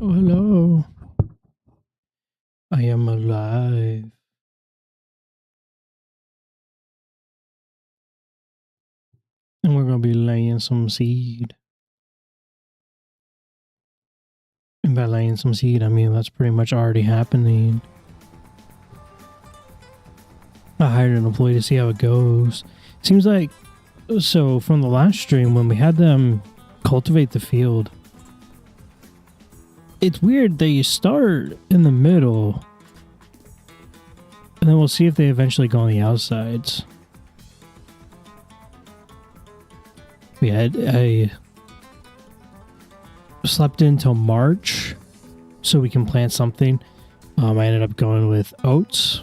Oh, hello. I am alive. And we're going to be laying some seed. And by laying some seed, I mean that's pretty much already happening. I hired an employee to see how it goes. Seems like, so from the last stream, when we had them cultivate the field, it's weird that you start in the middle, and then we'll see if they eventually go on the outsides. I slept in till March so we can plant something. I ended up going with oats,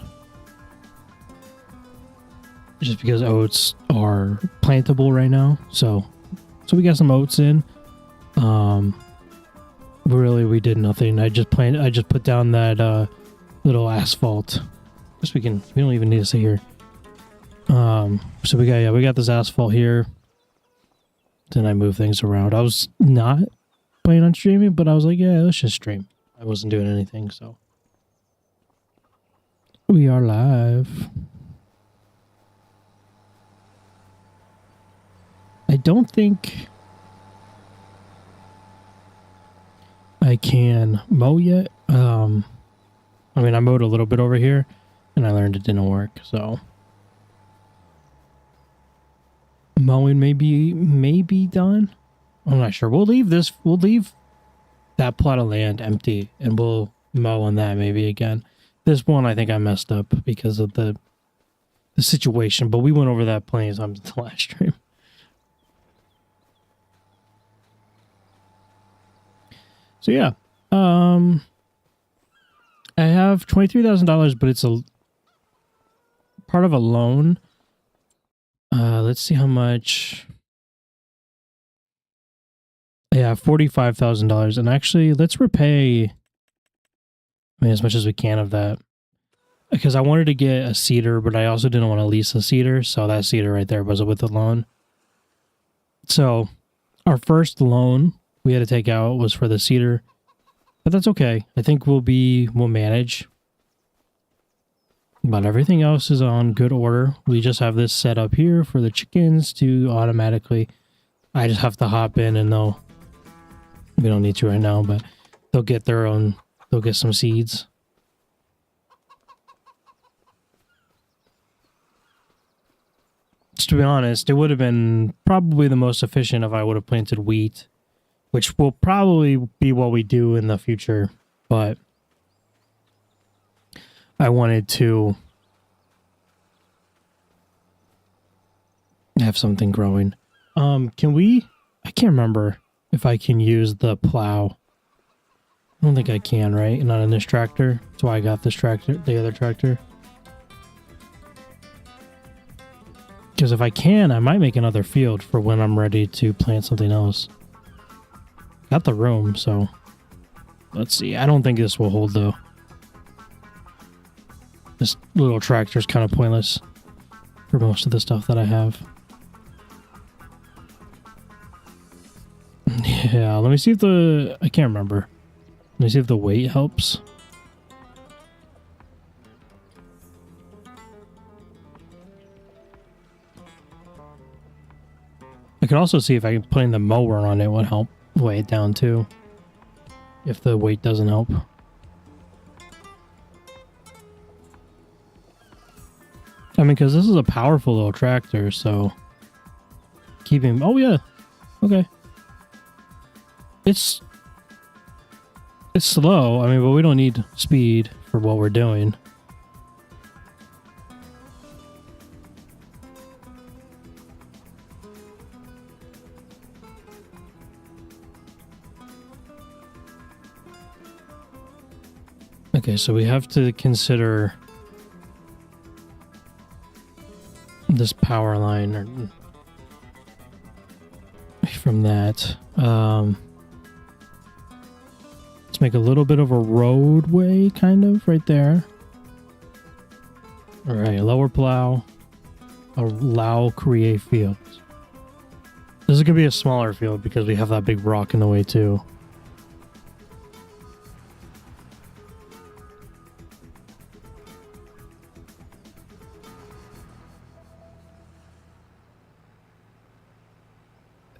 just because oats are plantable right now. So we got some oats in. Really, we did nothing. I just put down that little asphalt. Guess we don't even need to sit here. So we got this asphalt here. Then I move things around. I was not planning on streaming, but I was like, yeah, let's just stream. I wasn't doing anything, so we are live. I don't think I can mow yet. I mean, I mowed a little bit over here, and I learned it didn't work, so mowing may be done. I'm not sure. We'll leave that plot of land empty, and we'll mow on that maybe again. This one, I think I messed up because of the situation, but we went over that plenty of times in the last stream. So yeah, I have $23,000, but it's a part of a loan. Let's see how much. Yeah, $45,000, and actually, let's repay. I mean, as much as we can of that, because I wanted to get a cedar, but I also didn't want to lease a cedar, so that cedar right there was with the loan. So, our first loan we had to take out was for the cedar, but that's okay. I think we'll manage. But everything else is on good order. We just have this set up here for the chickens to automatically. I just have to hop in, and we don't need to right now, but they'll get their own. They'll get some seeds. To be honest, it would have been probably the most efficient if I would have planted wheat, which will probably be what we do in the future, but I wanted to have something growing. Can we? I can't remember if I can use the plow. I don't think I can, right? Not in this tractor. That's why I got this tractor, the other tractor. Because if I can, I might make another field for when I'm ready to plant something else. Got the room, so let's see. I don't think this will hold, though. This little tractor is kind of pointless for most of the stuff that I have. Yeah, let me see if I can't remember. Let me see if the weight helps. I can also see if I can putting the mower on it would help weigh it down too, if the weight doesn't help. I mean, because this is a powerful little tractor, so keeping... Oh, yeah. Okay. It's slow, I mean, but we don't need speed for what we're doing. Okay, so we have to consider this power line from that. Let's make a little bit of a roadway, kind of, right there. All right, lower plow. Allow create fields. This is going to be a smaller field because we have that big rock in the way, too.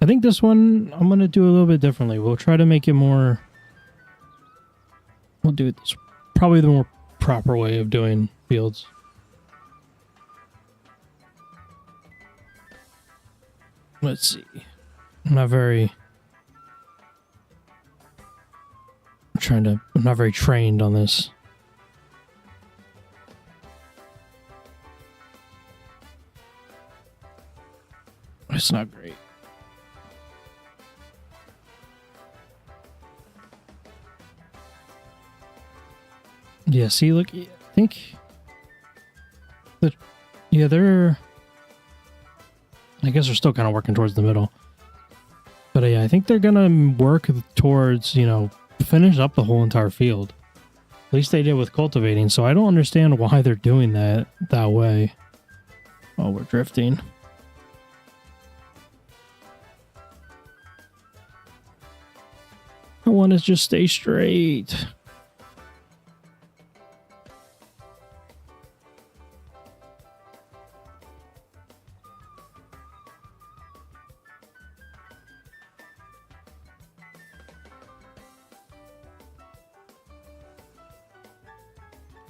I think this one I'm going to do a little bit differently. We'll try to make it more... We'll do it this probably the more proper way of doing fields. Let's see. I'm not very trained on this. It's not great. Yeah, see, look, I think that, yeah, I guess they're still kind of working towards the middle. But yeah, I think they're going to work towards, you know, finish up the whole entire field. At least they did with cultivating, so I don't understand why they're doing that way. Oh, we're drifting. I want to just stay straight.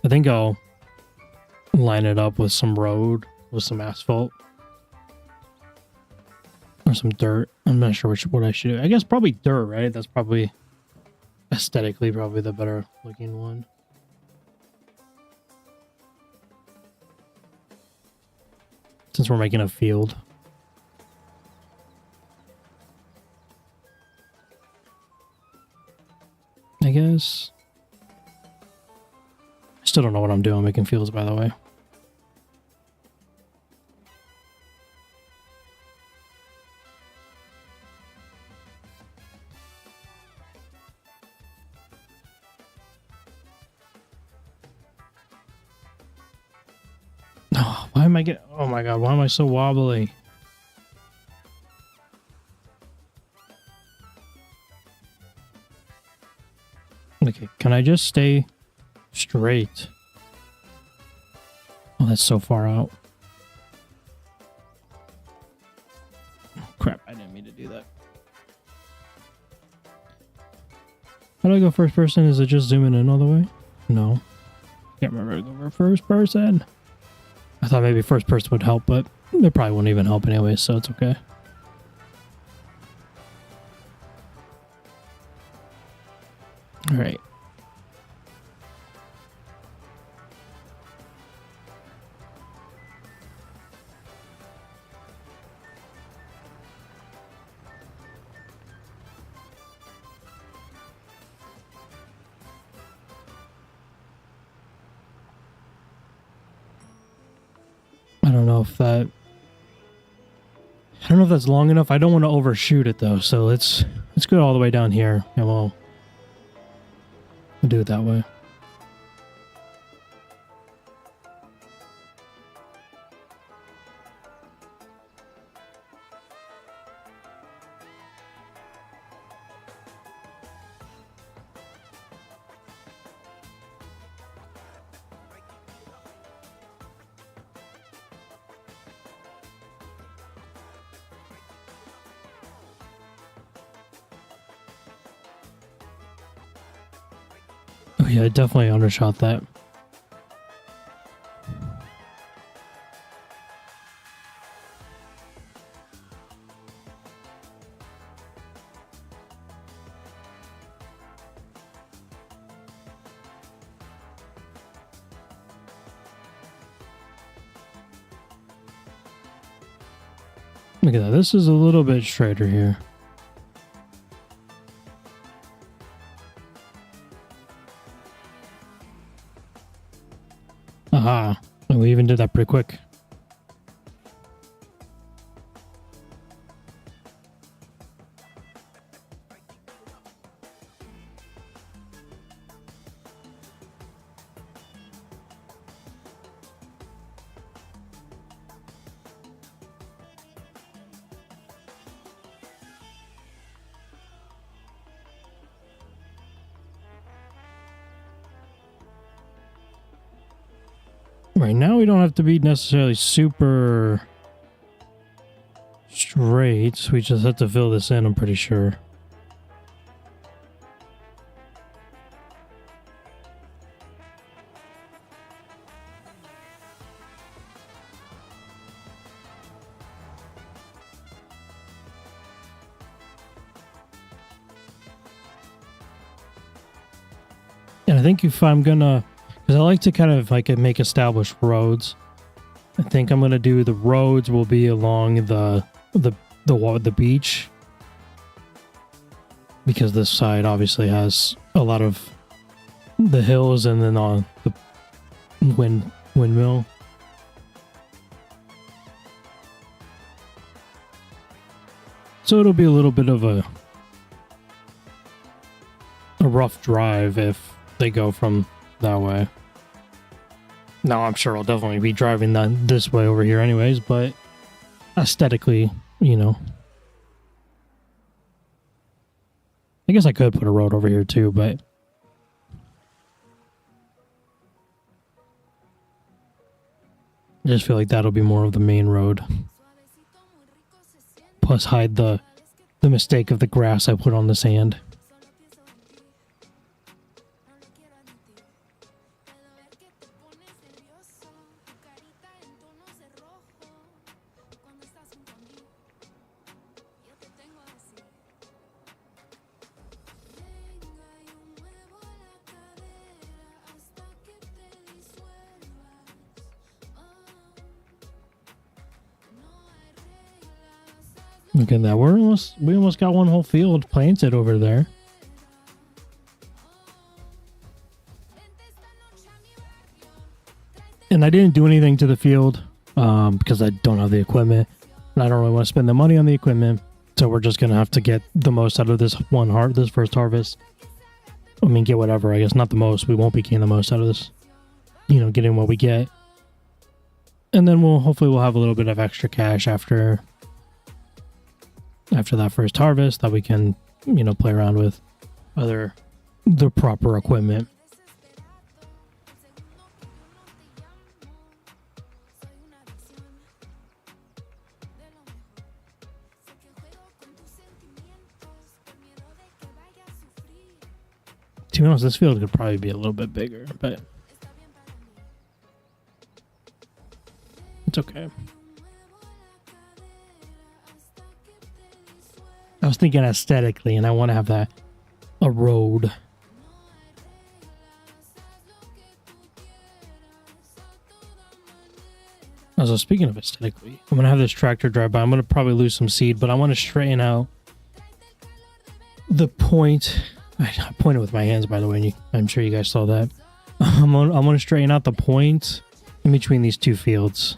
I think I'll line it up with some road, with some asphalt. Or some dirt. I'm not sure what I should do. I guess probably dirt, right? That's probably aesthetically probably the better looking one. Since we're making a field. I guess. I still don't know what I'm doing making fields, by the way. Oh, why am I getting... Oh my god, why am I so wobbly? Okay, can I just stay straight? Oh, that's so far out. Crap, I didn't mean to do that. How do I go first person? Is it just zooming in all the way? No. Can't remember to go for first person. I thought maybe first person would help, but it probably wouldn't even help anyway, so it's okay. Alright. I don't know if that's long enough. I don't want to overshoot it though, so let's go all the way down here and we'll do it that way. Oh yeah, I definitely undershot that. Look at that. This is a little bit straighter here. Aha. We even did that pretty quick. Right now we don't have to be necessarily super great. We just have to fill this in, I'm pretty sure. And I think if I'm gonna, because I like to kind of like make established roads. I think I'm gonna do the roads will be along the beach, because this side obviously has a lot of the hills and then on the windmill. So it'll be a little bit of a rough drive if they go from that way. Now I'm sure I'll definitely be driving this way over here anyways, but aesthetically, you know. I guess I could put a road over here too, but I just feel like that'll be more of the main road. Plus hide the mistake of the grass I put on the sand. Look at that. We almost got one whole field planted over there. And I didn't do anything to the field because I don't have the equipment. And I don't really want to spend the money on the equipment. So we're just going to have to get the most out of this this first harvest. I mean, get whatever, I guess. Not the most. We won't be getting the most out of this. You know, getting what we get. And then hopefully we'll have a little bit of extra cash after that first harvest that we can, you know, play around with the proper equipment. To be honest, this field could probably be a little bit bigger, but it's okay. I was thinking aesthetically, and I want to have a road. Also, speaking of aesthetically, I'm going to have this tractor drive by. I'm going to probably lose some seed, but I want to straighten out the point. I pointed with my hands, by the way, and I'm sure you guys saw that. I'm going to straighten out the point in between these two fields.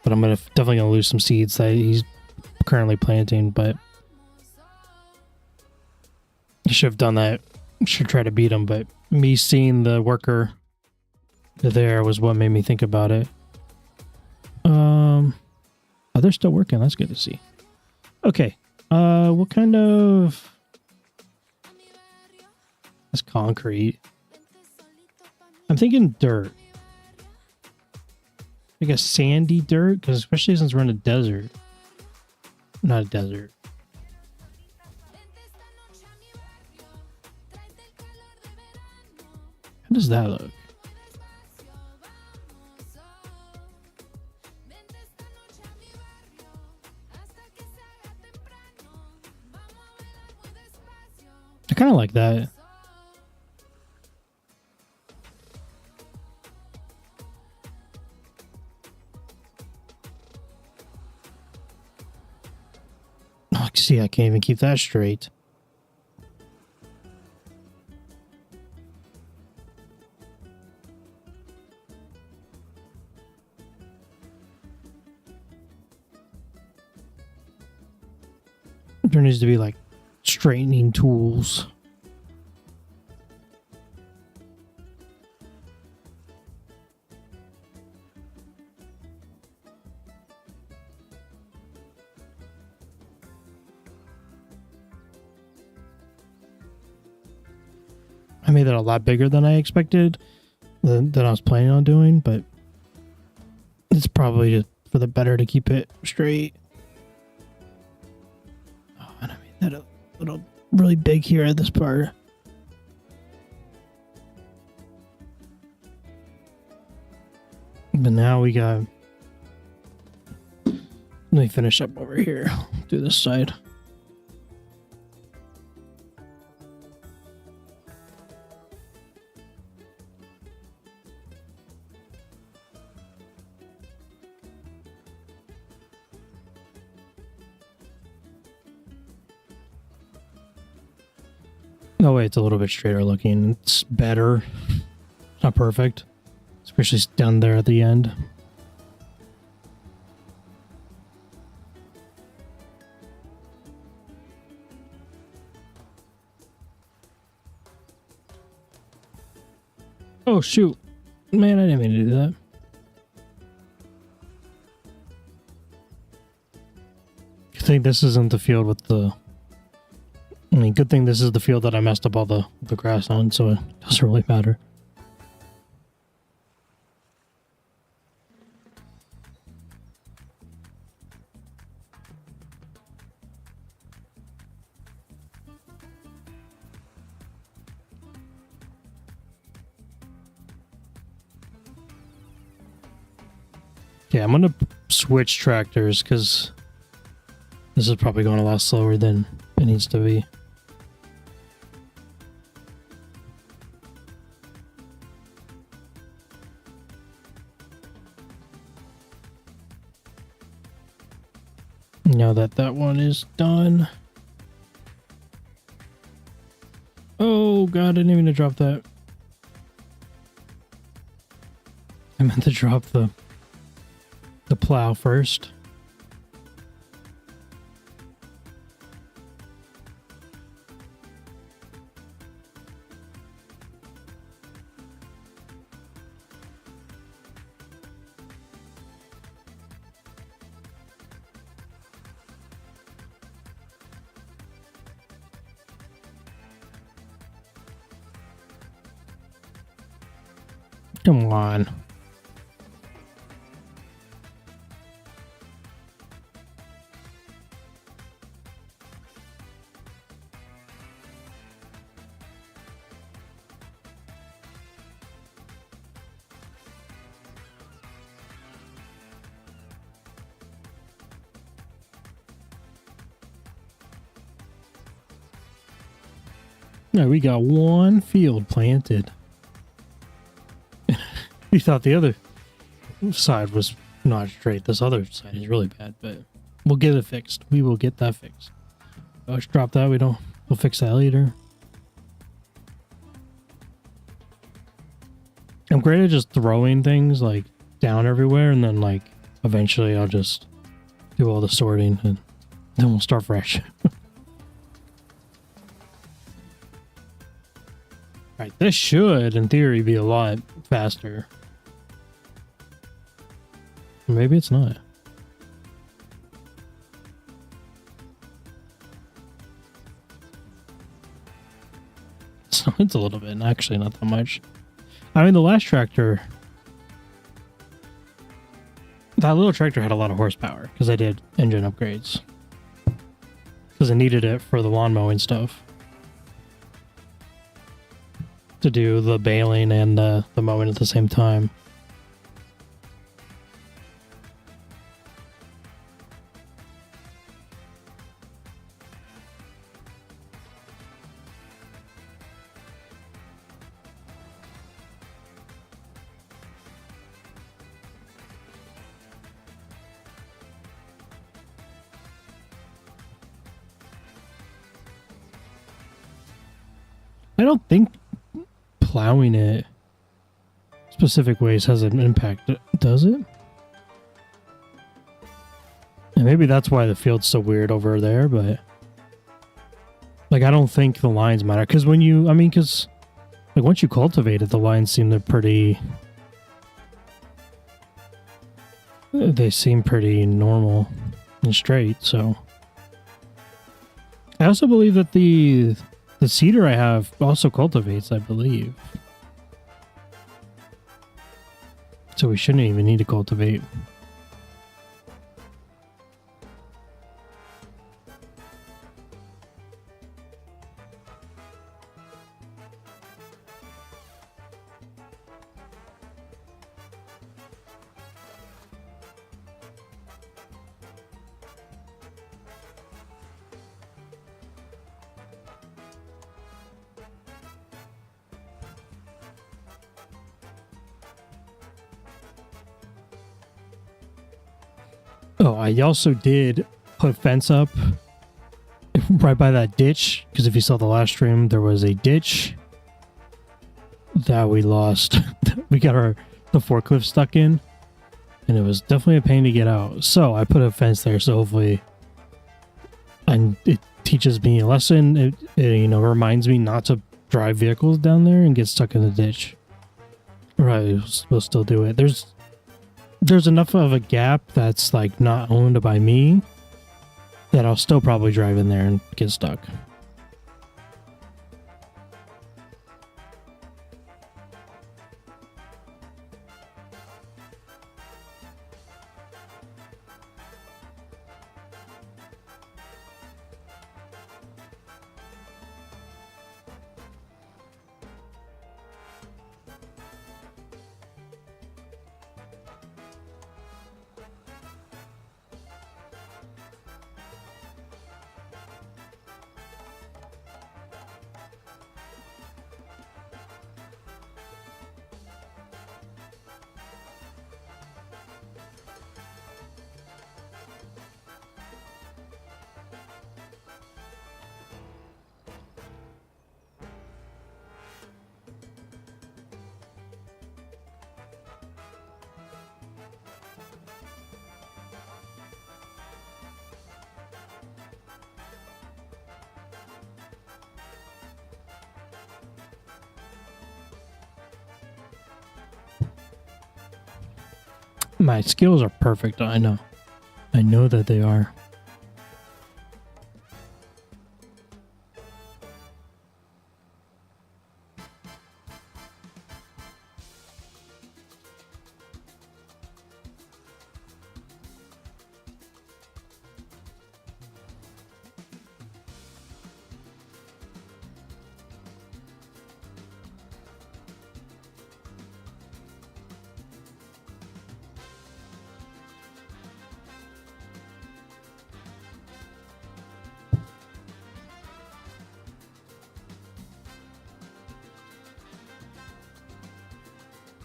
But I'm definitely going to lose some seeds that he's currently planting, but I should have done that. I should try to beat him, but me seeing the worker there was what made me think about it. Oh, they're still working. That's good to see. Okay. What kind of... That's concrete. I'm thinking dirt. Like a sandy dirt, because especially since we're in a desert. Not a desert. How does that look? I kind of like that. Oh, see, I can't even keep that straight. There needs to be like straightening tools. I made it a lot bigger than I expected, than I was planning on doing, but it's probably just for the better to keep it straight. Had a little really big here at this part. But now we got... Let me finish up over here. Do this side. No way, it's a little bit straighter looking. It's better. Not perfect. Especially down there at the end. Oh shoot. Man, I didn't mean to do that. I think this isn't the field with the... I mean, good thing this is the field that I messed up all the grass on, so it doesn't really matter. Yeah, I'm gonna switch tractors because this is probably going a lot slower than it needs to be. Now that that one is done. Oh god, I didn't mean to drop that. I meant to drop the plow first. Come on. No, we got one field planted. You thought the other side was not straight. This other side is really bad, but we'll get it fixed. We will get that fixed. Oh, just drop that. We'll fix that later. I'm great at just throwing things like down everywhere, and then like eventually I'll just do all the sorting and then we'll start fresh. Right, this should, in theory, be a lot faster. Maybe it's not. So it's a little bit, actually not that much. I mean, the last tractor, that little tractor had a lot of horsepower because I did engine upgrades. Because I needed it for the lawn mowing stuff. To do the baling and the mowing at the same time. I don't think plowing it specific ways has an impact, does it? And maybe that's why the field's so weird over there, but like I don't think the lines matter because when you, I mean, because like once you cultivate it, the lines seem they seem pretty normal and straight. So I also believe that the seeder I have also cultivates, I believe. So we shouldn't even need to cultivate. Oh, I also did put fence up right by that ditch, because if you saw the last stream, there was a ditch that we lost. We got the forklift stuck in, and it was definitely a pain to get out. So I put a fence there, so hopefully, and it teaches me a lesson. It you know, reminds me not to drive vehicles down there and get stuck in the ditch. Right, we'll still do it. There's enough of a gap that's like not owned by me that I'll still probably drive in there and get stuck. My skills are perfect, I know. I know that they are.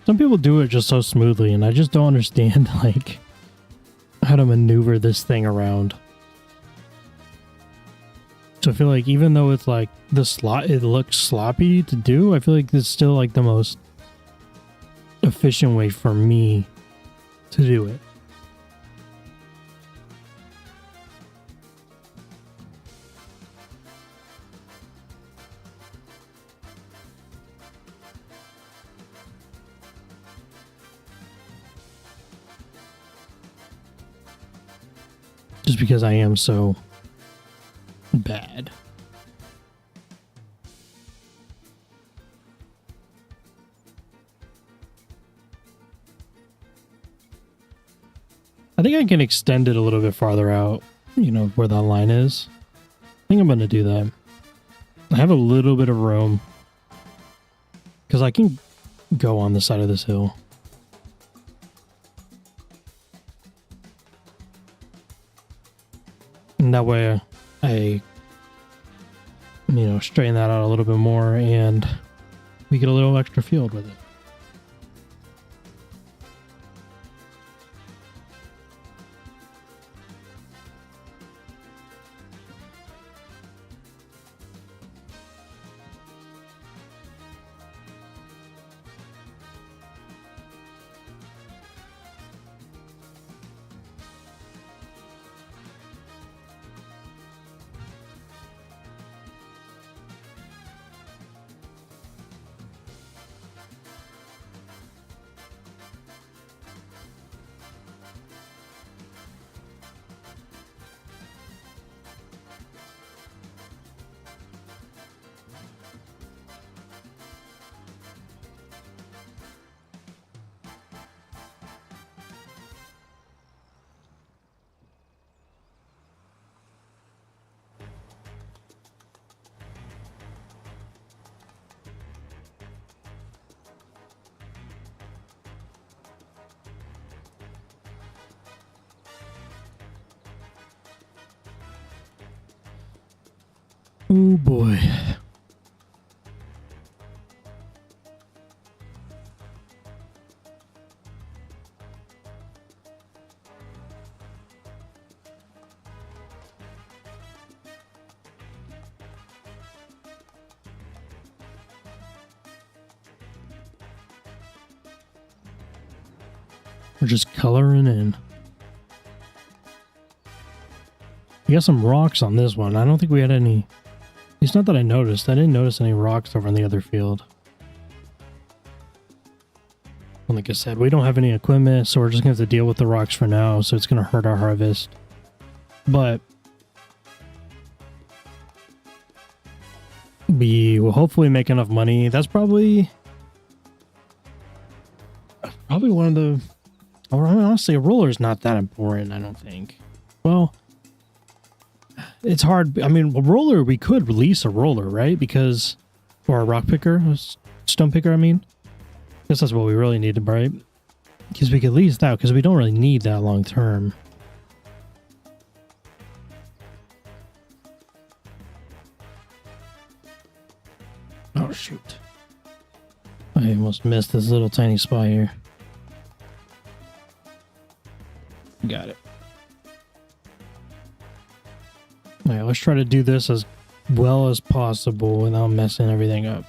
Some people do it just so smoothly, and I just don't understand, like, how to maneuver this thing around. So I feel like even though it's like it looks sloppy to do, I feel like it's still like the most efficient way for me to do it. Just because I am so bad. I think I can extend it a little bit farther out, you know, where that line is. I think I'm going to do that. I have a little bit of room because I can go on the side of this hill. And that way I, you know, straighten that out a little bit more and we get a little extra field with it. Oh boy. We're just coloring in. We got some rocks on this one. I don't think we had any. At least not that I noticed. I didn't notice any rocks over in the other field. And like I said, we don't have any equipment, so we're just going to have to deal with the rocks for now, so it's going to hurt our harvest. But we will hopefully make enough money. That's probably one of the... Honestly, a roller is not that important, I don't think. Well, it's hard. I mean, a roller, we could release a roller, right? Because... Or a rock picker, a stone picker, I mean. I guess that's what we really need, right? Because we could lease that, because we don't really need that long term. Oh, shoot. I almost missed this little tiny spot here. Got it. Alright, let's try to do this as well as possible without messing everything up.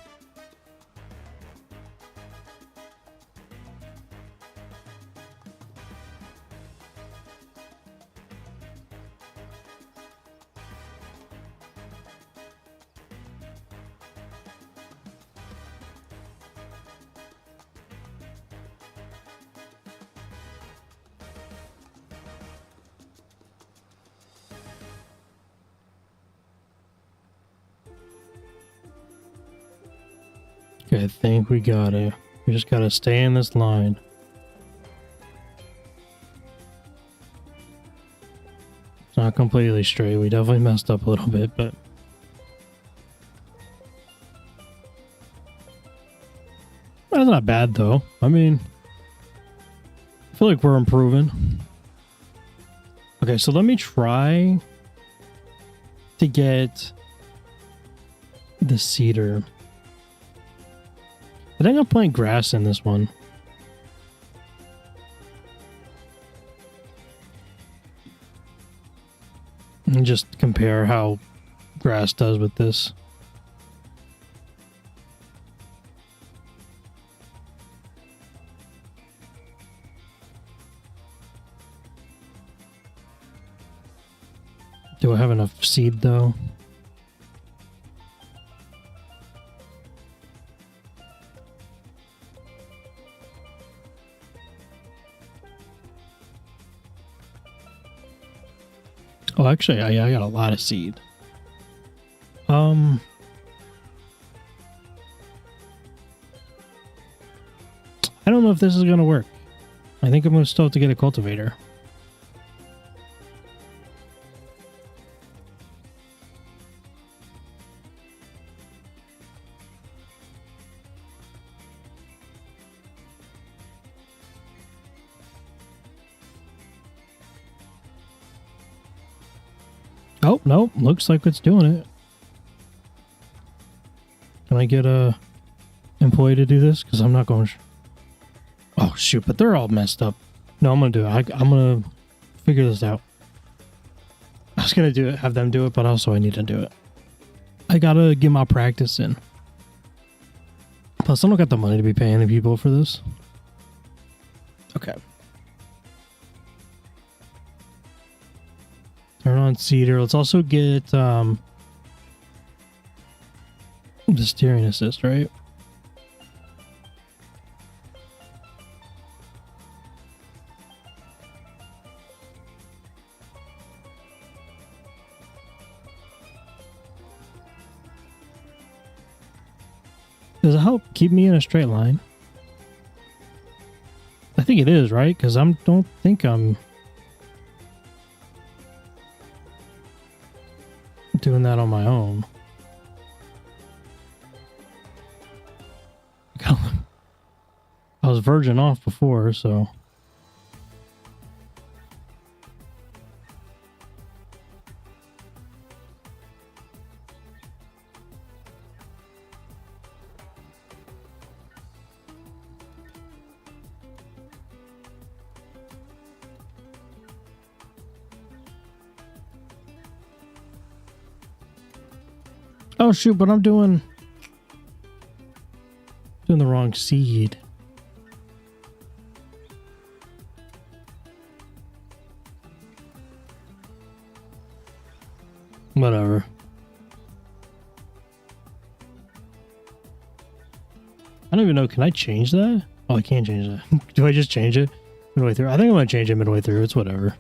Okay, I think we got it. We just gotta stay in this line. It's not completely straight. We definitely messed up a little bit, but... That's not bad, though. I mean... I feel like we're improving. Okay, so let me try... to get... the cedar. I think I'll plant grass in this one. And just compare how grass does with this. Do I have enough seed though? Oh, actually, I got a lot of seed. I don't know if this is gonna work. I think I'm gonna still have to get a cultivator. Oh, no, looks like it's doing it. Can I get a employee to do this? Because I'm not going... Oh, shoot, but they're all messed up. No, I'm going to do it. I'm going to figure this out. I was going to do it, have them do it, but also I need to do it. I got to get my practice in. Plus, I don't got the money to be paying the people for this. Okay. Turn on cedar. Let's also get the steering assist, right? Does it help keep me in a straight line? I think it is, right? Because I don't think I'm doing that on my own. I was verging off before, so... Oh shoot, but I'm doing the wrong seed. I don't even know. Can I change that? Oh, I can't change that. Do I just change it midway through? I think I'm going to change it midway through. It's whatever.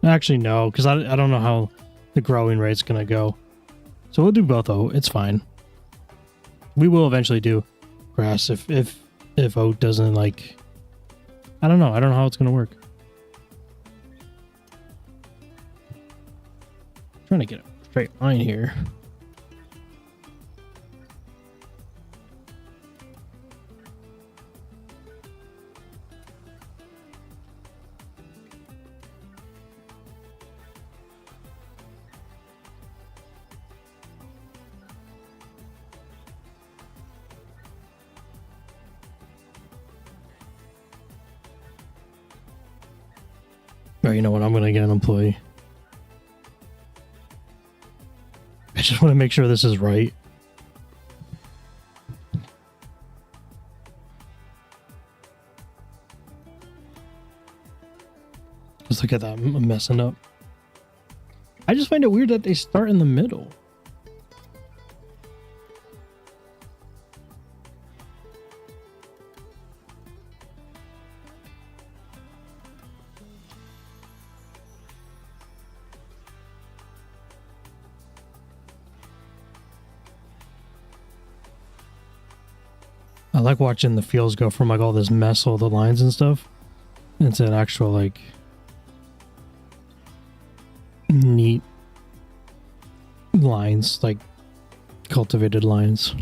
Actually, no, because I don't know how the growing rate's going to go. So we'll do both, though. It's fine. We will eventually do grass if oat doesn't, like... I don't know. I don't know how it's going to work. I'm trying to get a straight line here. Oh, you know what? I'm going to get an employee. I just want to make sure this is right. Just look at that. I'm messing up. I just find it weird that they start in the middle. I like watching the fields go from like all this mess, all the lines and stuff, into an actual like neat lines, like cultivated lines.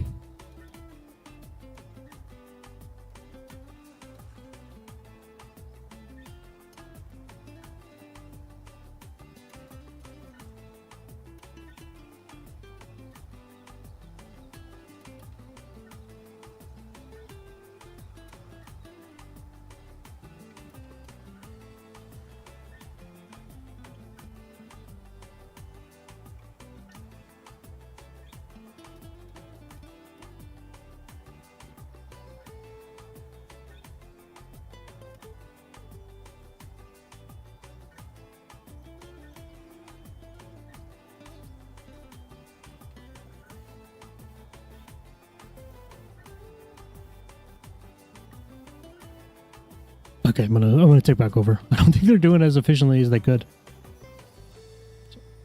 Okay, I'm gonna take back over. I don't think they're doing it as efficiently as they could.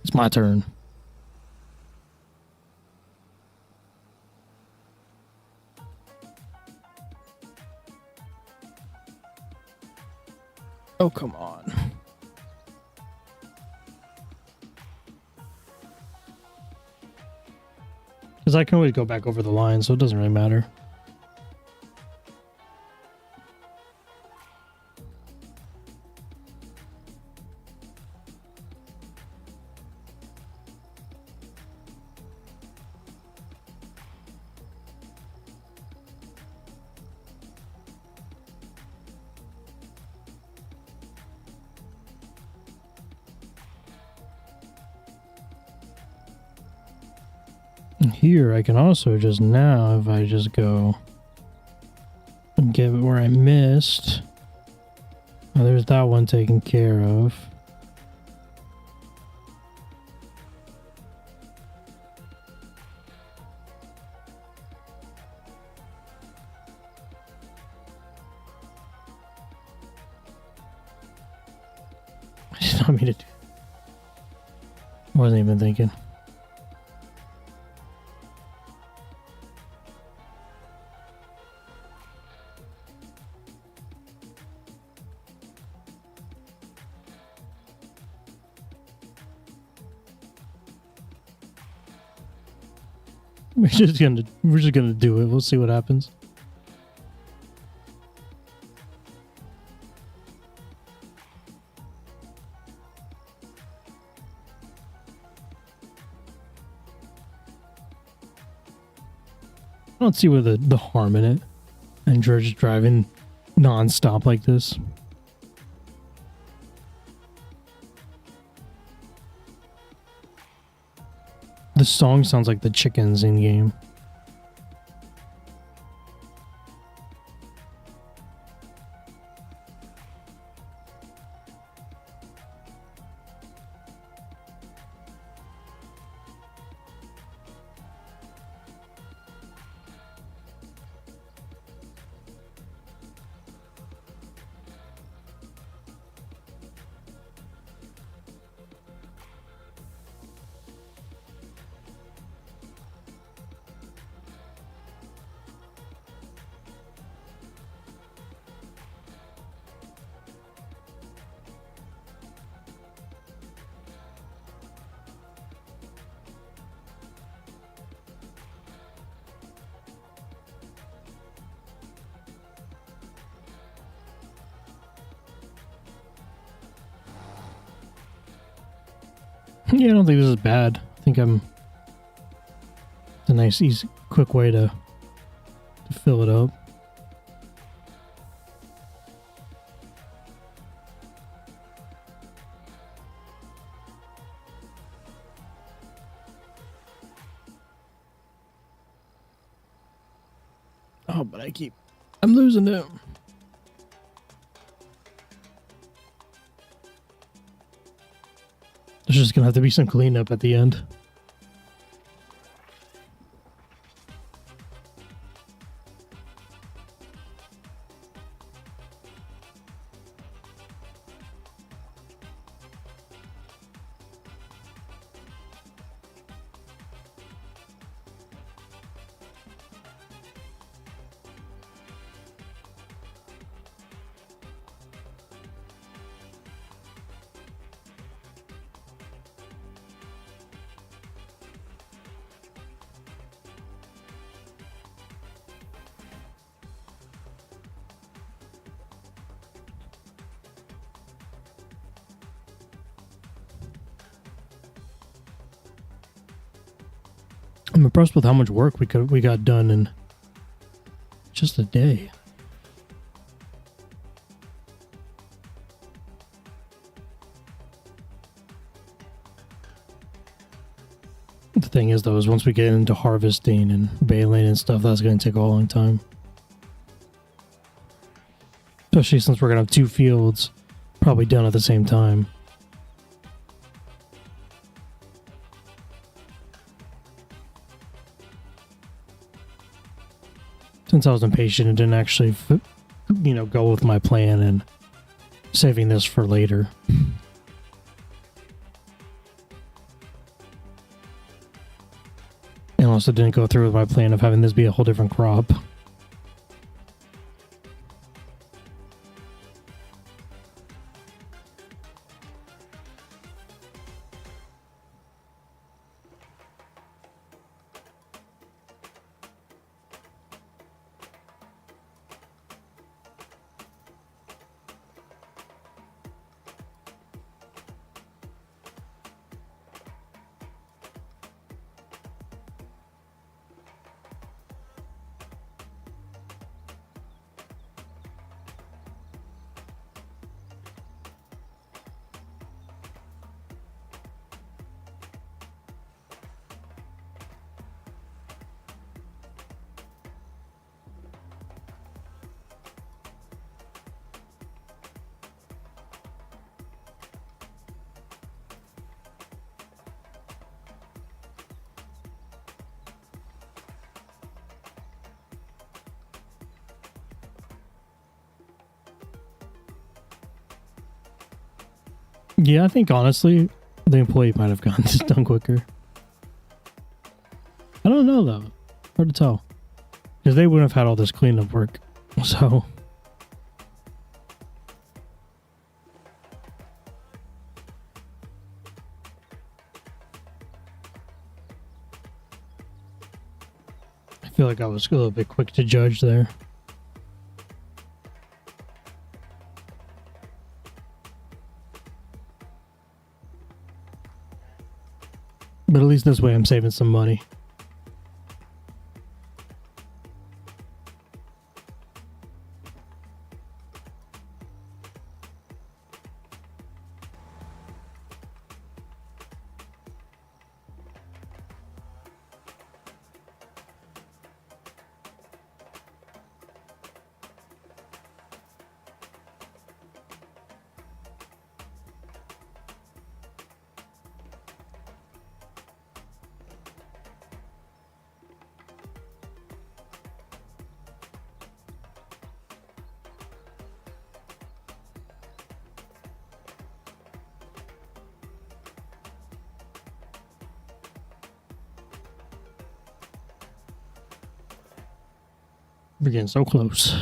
It's my turn. Oh, come on. Because I can always go back over the line, so it doesn't really matter. Here, I can also just now, if I just go and get where I missed. Oh, there's that one taken care of. I did not mean to do. I wasn't even thinking. We're just gonna do it. We'll see what happens. I don't see where the harm in it. And George driving non-stop like this. The song sounds like the chickens in game. Yeah, I don't think this is bad. I think it's a nice, easy, quick way to fill it up. Oh, but I'm losing it. There's just gonna have to be some cleanup at the end. I'm impressed with how much work we got done in just a day. The thing is, though, is once we get into harvesting and baling and stuff, that's going to take a long time. Especially since we're going to have 2 fields probably done at the same time. Since I was impatient and didn't actually, go with my plan and saving this for later. And also didn't go through with my plan of having this be a whole different crop. Yeah, I think honestly, the employee might have gotten this done quicker. I don't know though. Hard to tell. Because they wouldn't have had all this cleanup work. So. I feel like I was a little bit quick to judge there. But at least this way I'm saving some money. We're getting so close.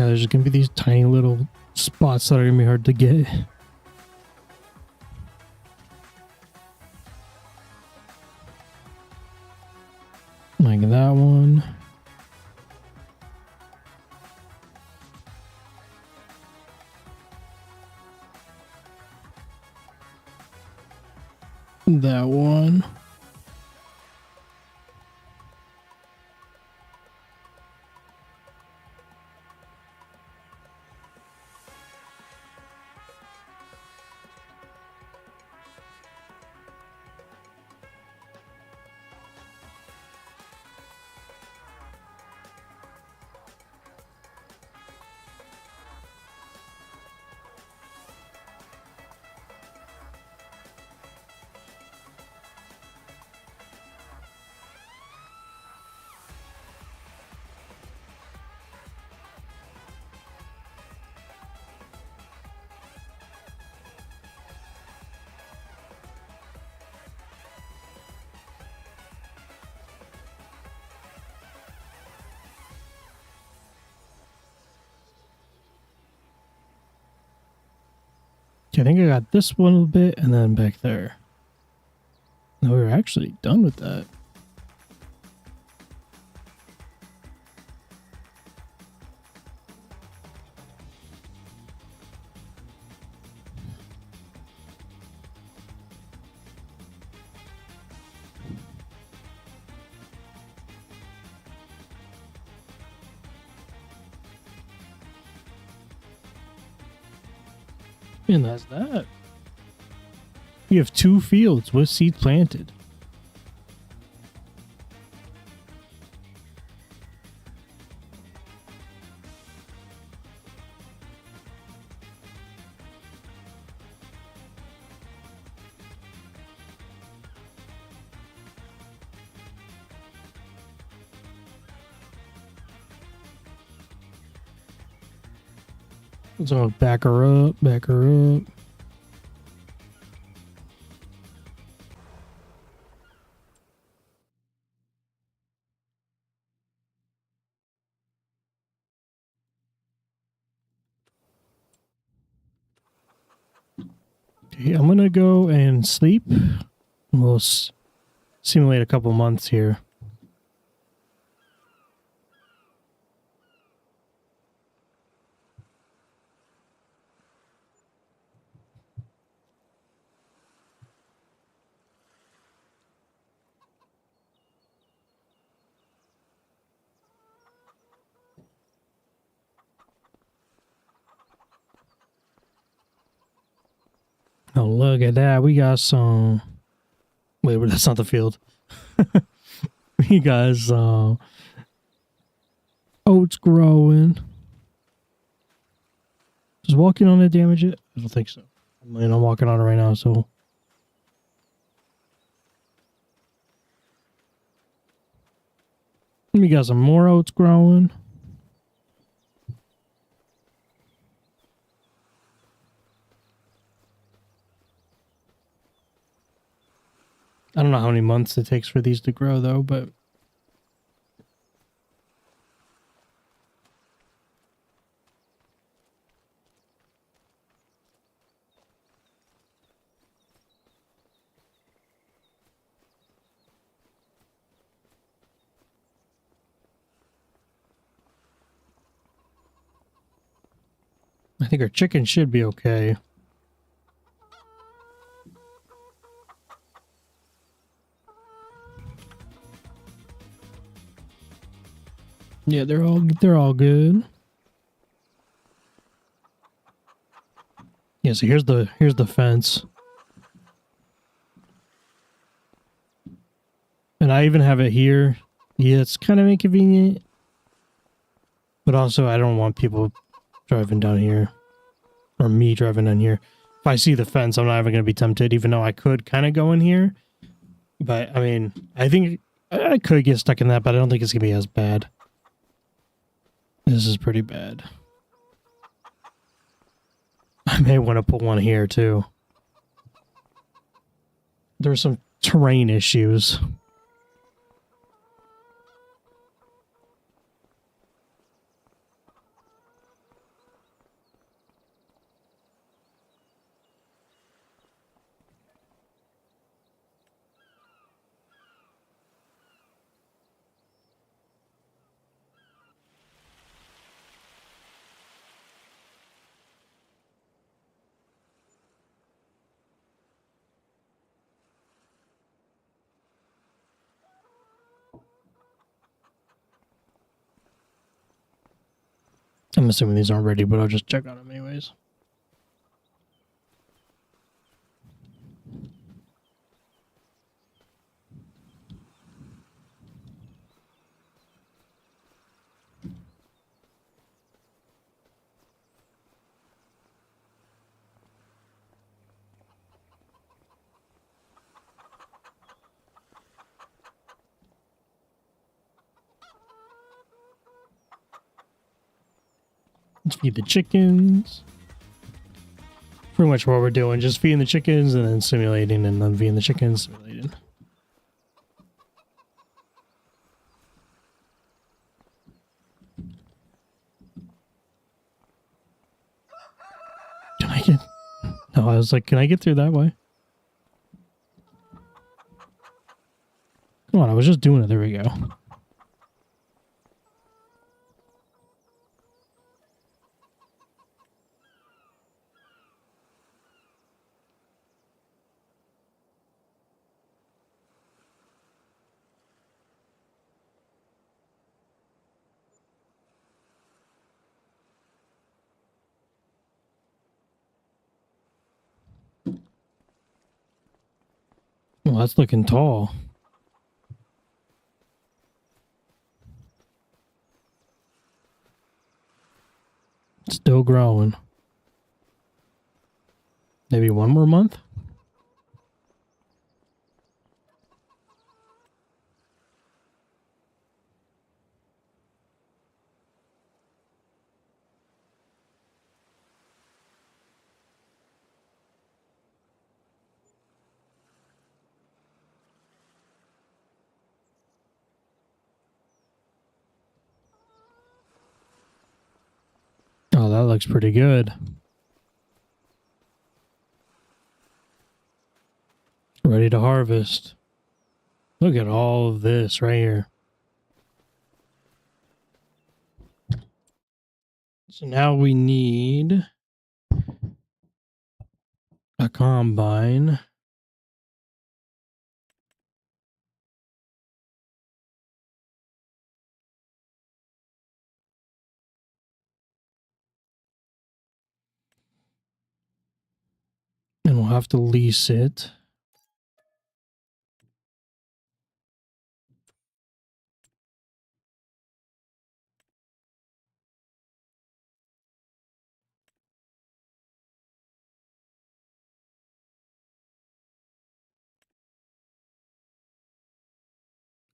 Now there's gonna be these tiny little spots that are gonna be hard to get. Like that one. That one. Okay, I think I got this one a little bit and then back there. No, we're actually done with that. And that's that. We have 2 fields with seed planted. So back her up, back her up. Okay, I'm gonna go and sleep. We'll simulate a couple months here. Oh, look at that. We got some... Wait, that's not the field. We got some oats growing. Does walking on it damage it? I don't think so. I mean, I'm walking on it right now, so... We got some more oats growing. I don't know how many months it takes for these to grow, though, but... I think our chicken should be okay. Yeah, they're all good. Yeah, so here's the fence. And I even have it here. Yeah, it's kind of inconvenient. But also I don't want people driving down here. Or me driving down here. If I see the fence, I'm not even going to be tempted, even though I could kind of go in here. But, I mean, I think I could get stuck in that, but I don't think it's going to be as bad. This is pretty bad. I may want to put one here, too. There's some terrain issues. I'm assuming these aren't ready, but I'll just check on them anyways. Let's feed the chickens. Pretty much what we're doing, just feeding the chickens and then simulating, and then feeding the chickens, simulating. Can I get... No, I was like, can I get through that way? Come on, I was just doing it. There we go. Well, that's looking tall. Still growing. Maybe one more month? Oh, that looks pretty good. Ready to harvest. Look at all of this right here. So now we need a combine. And we'll have to lease it.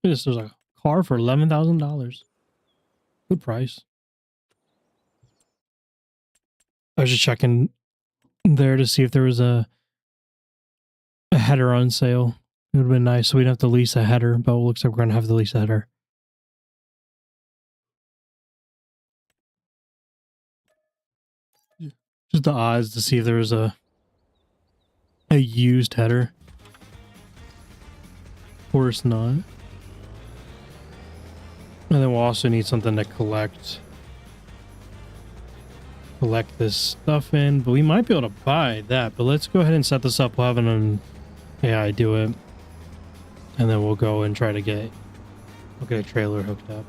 This is a car for $11,000. Good price. I was just checking there to see if there was a header on sale. It would have been nice, so we'd have to lease a header, but it looks like we're going to have to lease a header. Just the odds to see if there was a used header. Of course not. And then we'll also need something to collect this stuff in, but we might be able to buy that. But let's go ahead and set this up. We'll have an AI do it, and then we'll go and try to get a trailer hooked up.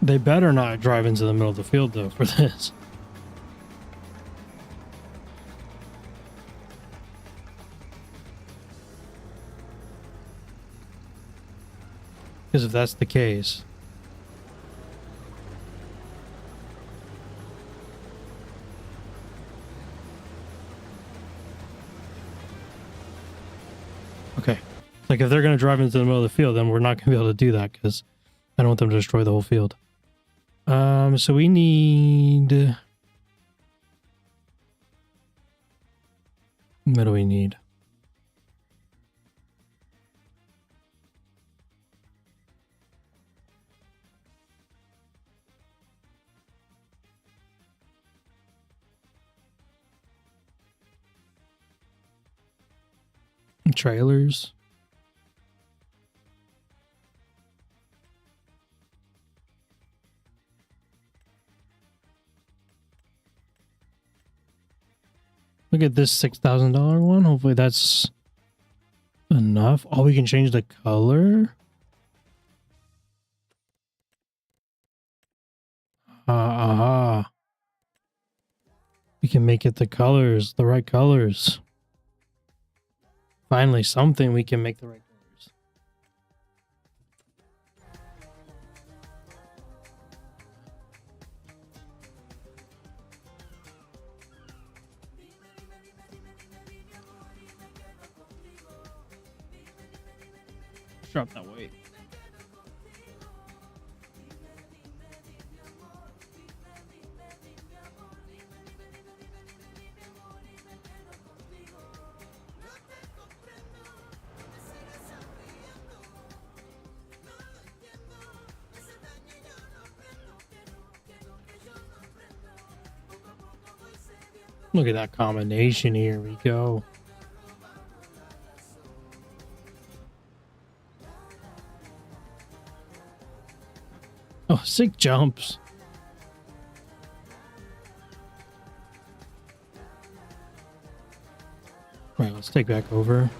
They better not drive into the middle of the field, though, for this. Because if that's the case... Okay. Like, if they're going to drive into the middle of the field, then we're not going to be able to do that, because I don't want them to destroy the whole field. So we need... What do we need? Trailers. get this $6,000 one. Hopefully that's enough. Oh, we can change the color. We can make it the colors, the right colors. Finally, something we can make the right colors. Drop that weight. Look at that combination. Here we go. Oh, sick jumps. Right, let's take back over.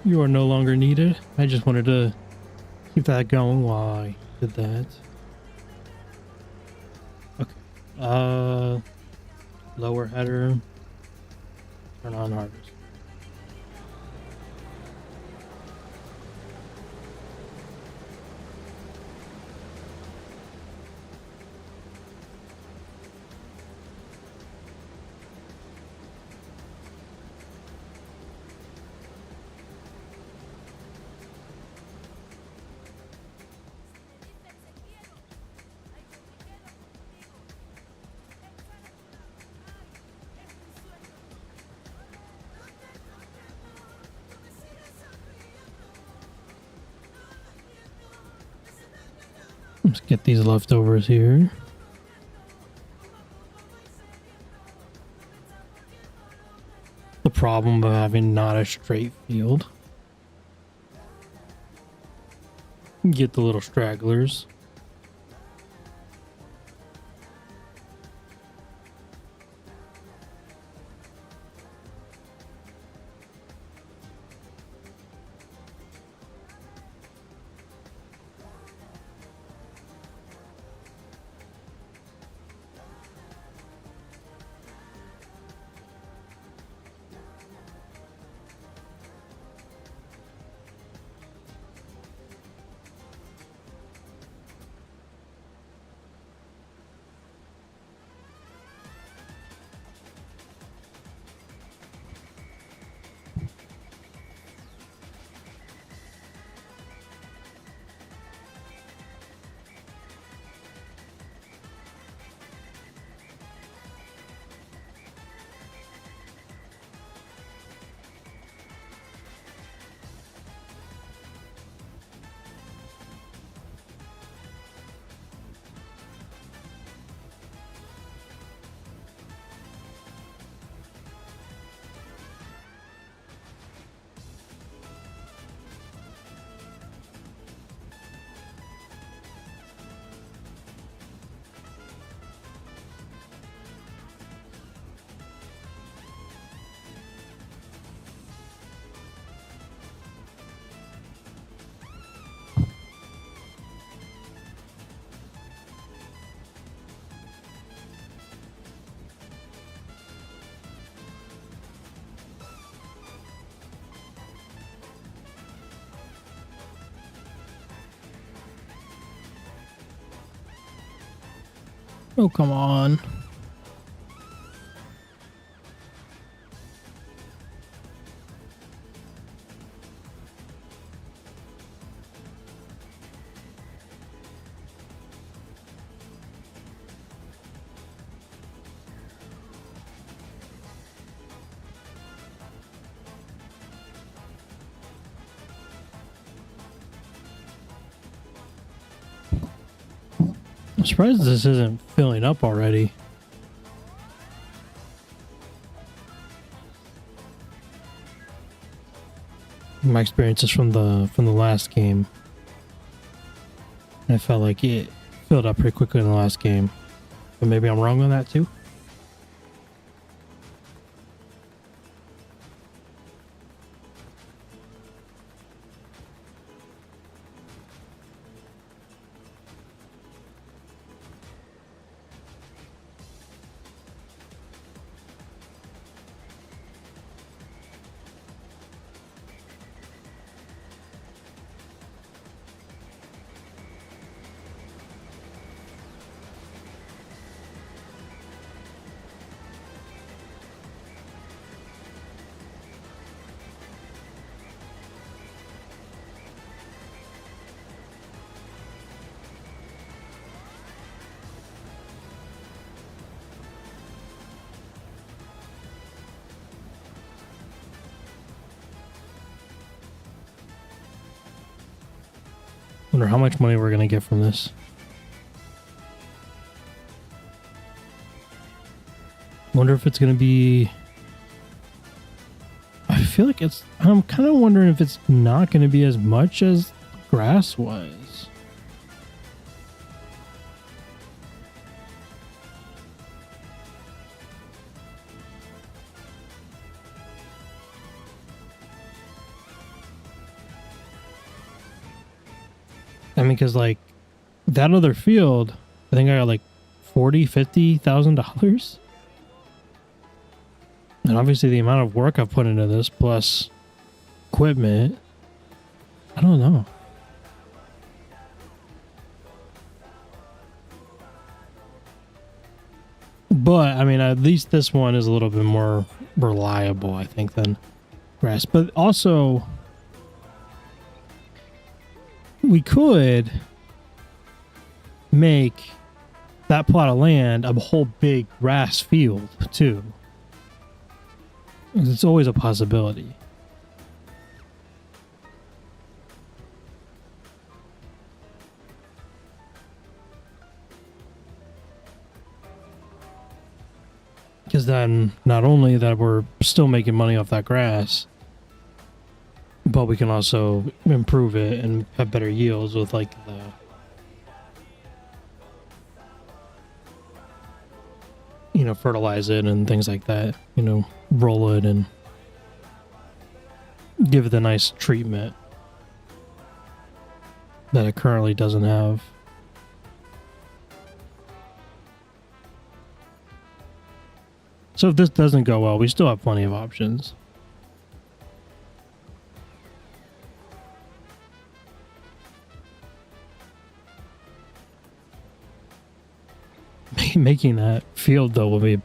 You are no longer needed. I just wanted to keep that going while I did that. Okay. Lower header. Turn on harvest. Let's get these leftovers here. The problem of having not a straight field. Get the little stragglers. Oh, come on. I'm surprised this isn't filling up already. My experiences from the last game. I felt like it filled up pretty quickly in the last game. but maybe I'm wrong on that too. Wonder how much money we're gonna get from this. Wonder if it's gonna be. I feel like it's. I'm kind of wondering if it's not gonna be as much as grass was. I mean, because like that other field, I think I got like $40,000-$50,000, and obviously the amount of work I've put into this plus equipment, I don't know. But I mean, at least this one is a little bit more reliable, I think, than grass. But also, we could make that plot of land a whole big grass field too. It's always a possibility. Because then not only that we're still making money off that grass, but we can also improve it and have better yields with like the fertilize it and things like that, roll it and give it a nice treatment that it currently doesn't have. So if this doesn't go well, we still have plenty of options. Making that field though will be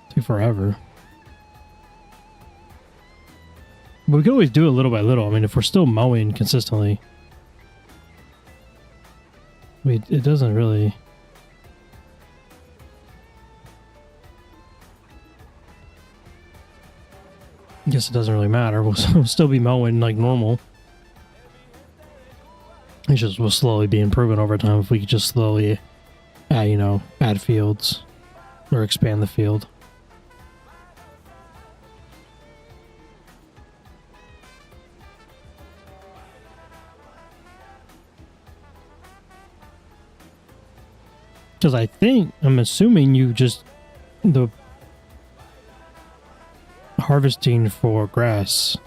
take forever. But we can always do it little by little. I mean, if we're still mowing consistently, it doesn't really. I guess it doesn't really matter. We'll still be mowing like normal. It's just will slowly be improving over time if we could just slowly, add fields or expand the field. Because I'm assuming the harvesting for grass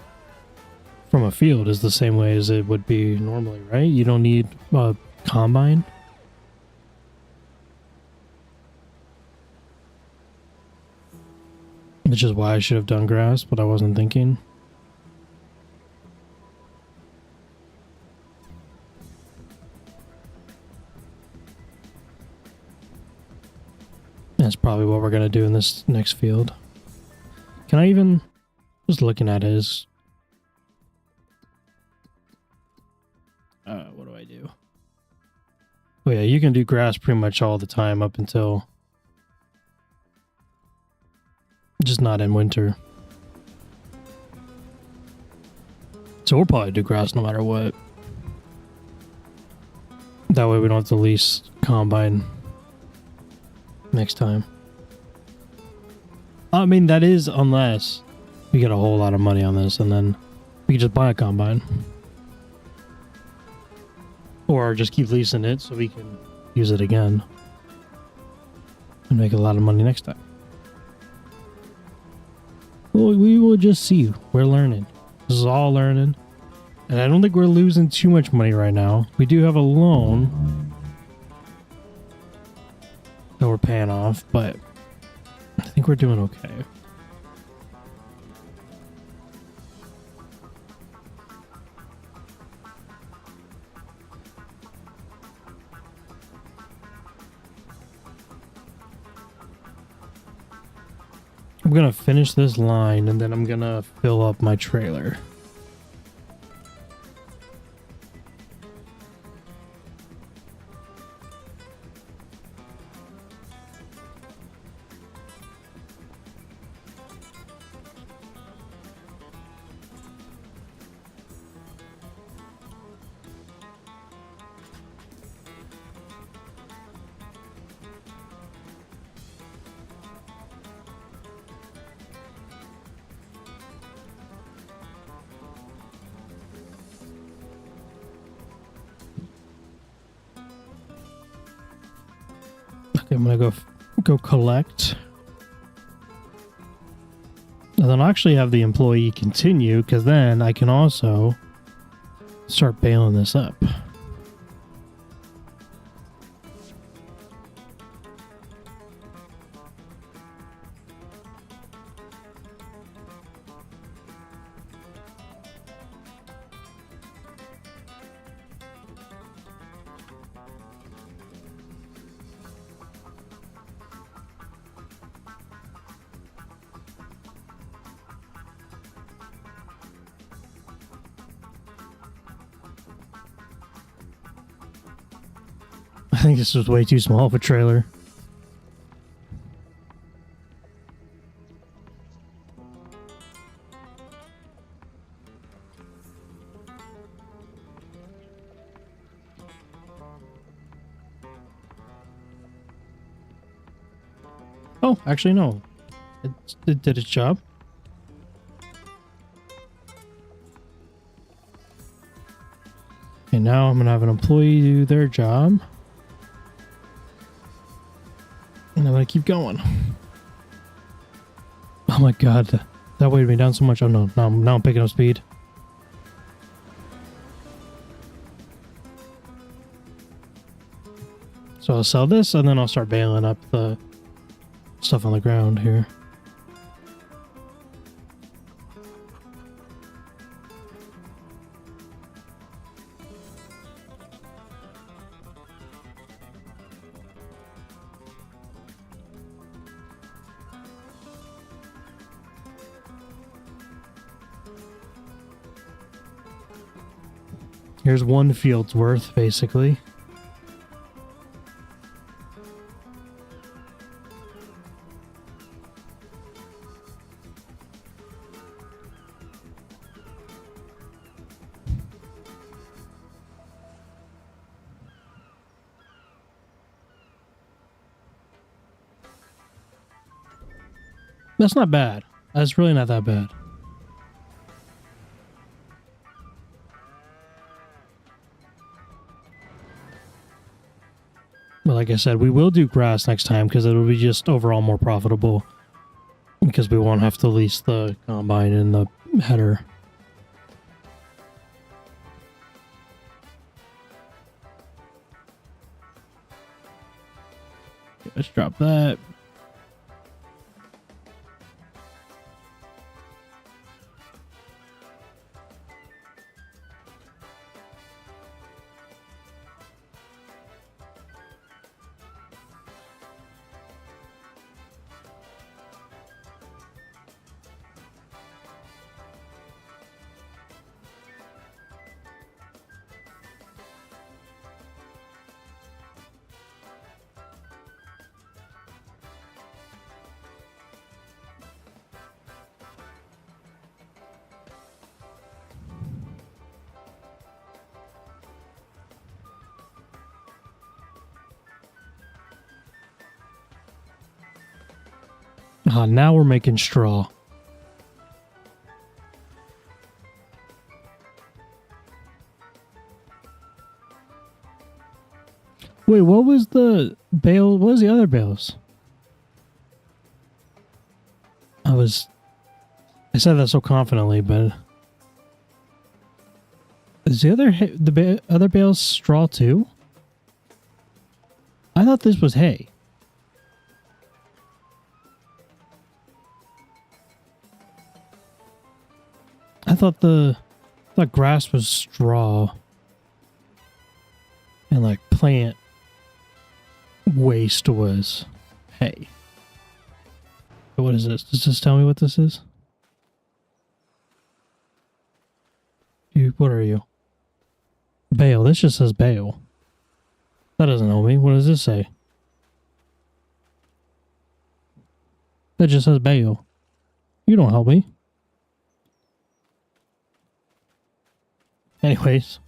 from a field is the same way as it would be normally, right? You don't need a combine. Which is why I should have done grass, but I wasn't thinking. That's probably what we're going to do in this next field. Can I even... Just looking at it is... what do I do? Oh yeah, you can do grass pretty much all the time up until... Just not in winter. So we'll probably do grass no matter what. That way we don't have to lease combine next time. I mean, that is unless we get a whole lot of money on this and then we can just buy a combine. Or just keep leasing it so we can use it again. and make a lot of money next time. Well, we will just see. We're learning. This is all learning. And I don't think we're losing too much money right now. We do have a loan that we're paying off, but I think we're doing okay. I'm gonna finish this line and then I'm gonna fill up my trailer. Okay, I'm gonna go collect. And then I'll actually have the employee continue, because then I can also start bailing this up. I think this was way too small of a trailer. Oh, actually no. It did its job. Okay, now I'm gonna have an employee do their job. And I'm gonna keep going. Oh my god, that weighed me down so much. Oh no, now I'm picking up speed. So I'll sell this and then I'll start bailing up the stuff on the ground here. Here's one field's worth, basically. That's not bad. That's really not that bad. But like I said, we will do grass next time because it'll be just overall more profitable. Because we won't have to lease the combine and the header. Okay, let's drop that. Now we're making straw. Wait, what was the bale? What was the other bales? I said that so confidently, but is the other bales straw too? I thought this was hay. I thought grass was straw and like plant waste was hay. What is this? Does this tell me what this is? What are you? Bale. This just says bale. That doesn't know me. What does this say? That just says bale. You don't help me. Anyways.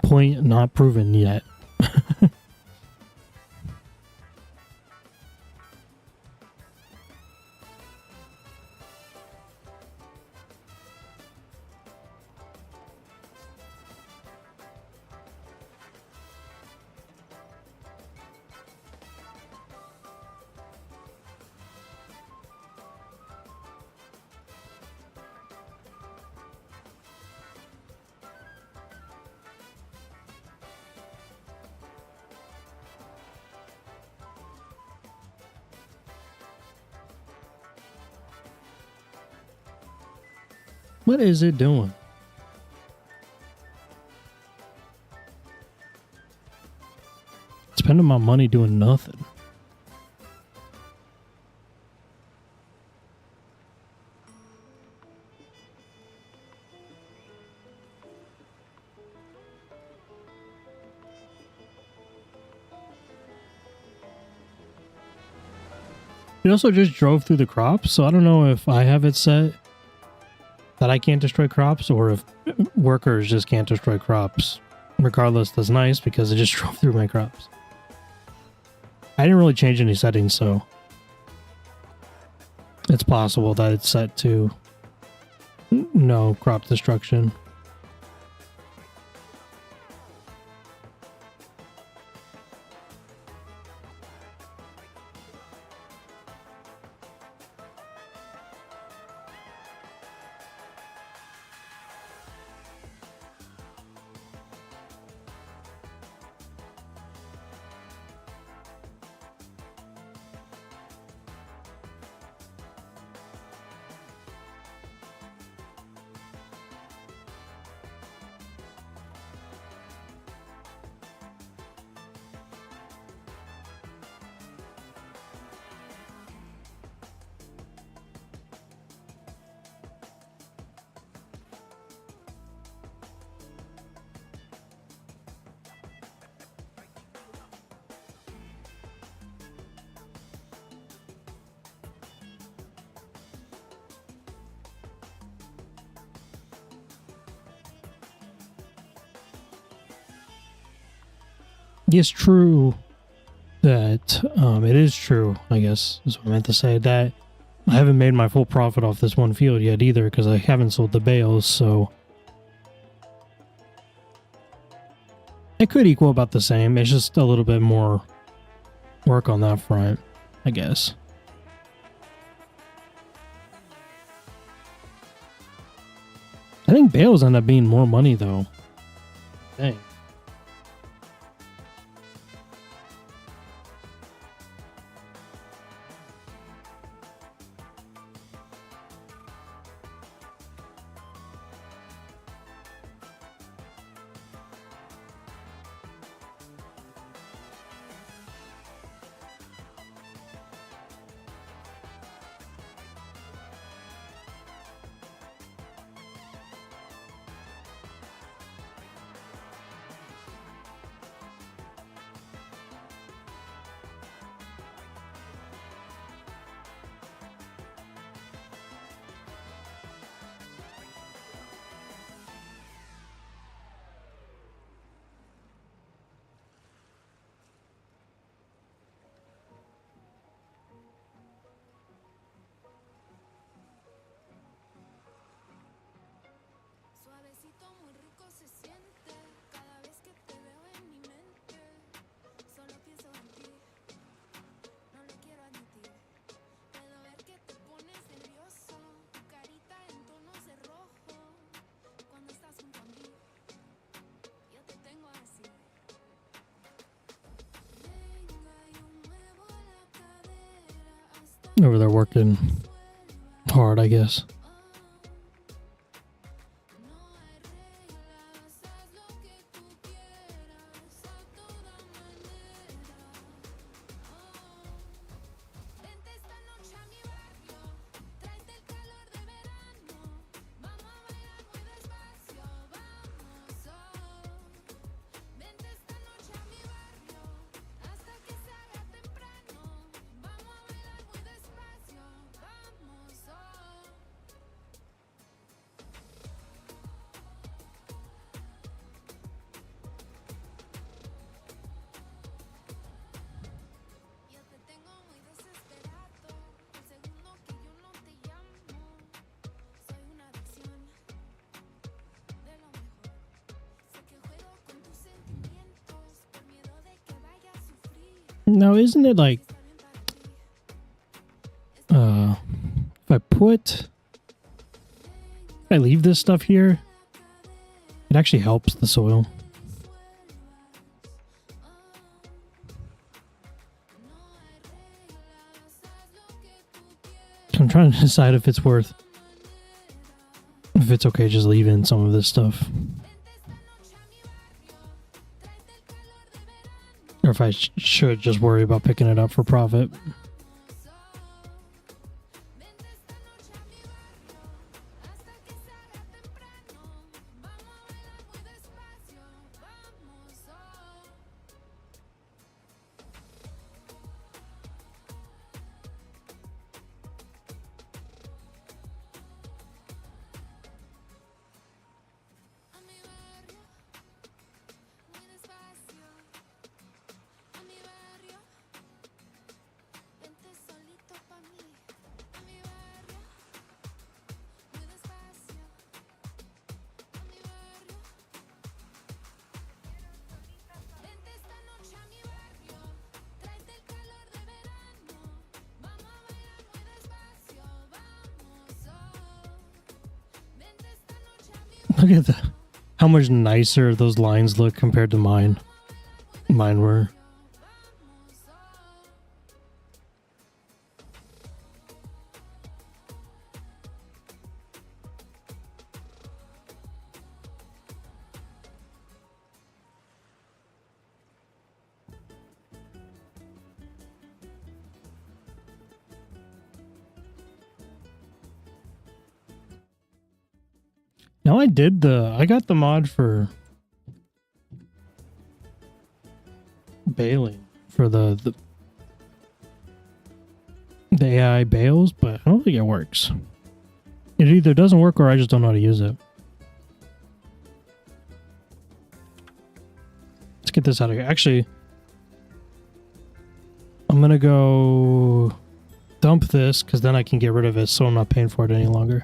Point not proven yet. What is it doing? Spending my money doing nothing. It also just drove through the crops, so I don't know if I have it set that I can't destroy crops or if workers just can't destroy crops. Regardless, that's nice because it just drove through my crops. I didn't really change any settings, so it's possible that it's set to no crop destruction. It's true that it is true, I guess is what I meant to say, that I haven't made my full profit off this one field yet either because I haven't sold the bales, so it could equal about the same. It's just a little bit more work on that front, I guess. I think bales end up being more money though. Dang. over there working hard, I guess. Now, isn't it like, if I leave this stuff here, it actually helps the soil. I'm trying to decide if it's okay just leaving some of this stuff. Or if I should just worry about picking it up for profit. Look at how much nicer those lines look compared to mine. Mine were. Now I got the mod for baling for the AI bales, but I don't think it works. It either doesn't work or I just don't know how to use it. Let's get this out of here. Actually, I'm gonna go dump this because then I can get rid of it so I'm not paying for it any longer.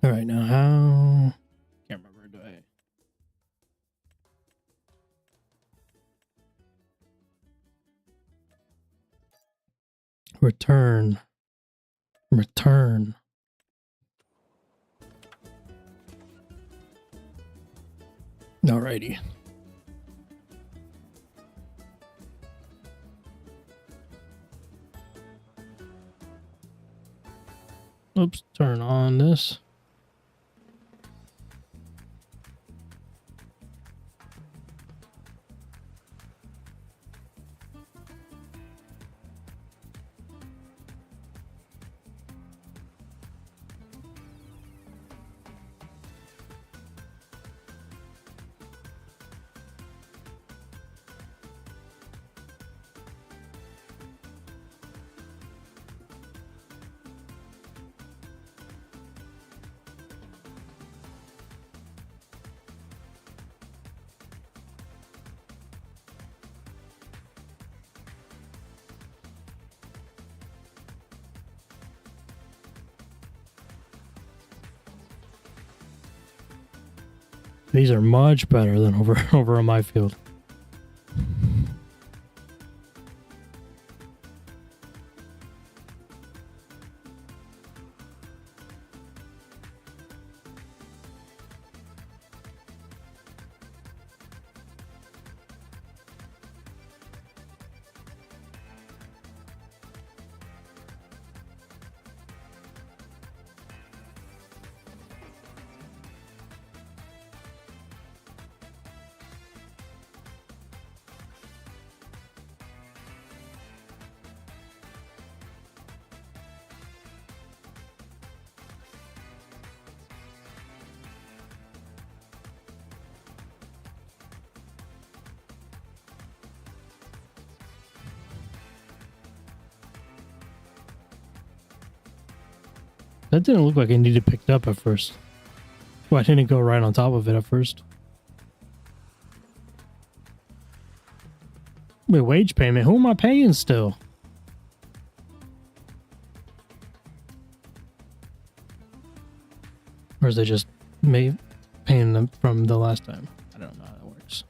All right, now how? Can't remember. Do I? Return. Alrighty. Oops, turn on this. These are much better than over on my field. That didn't look like it needed picked up at first. Well, I didn't go right on top of it at first. Wait, wage payment? Who am I paying still? Or is it just me paying them from the last time? I don't know how that works.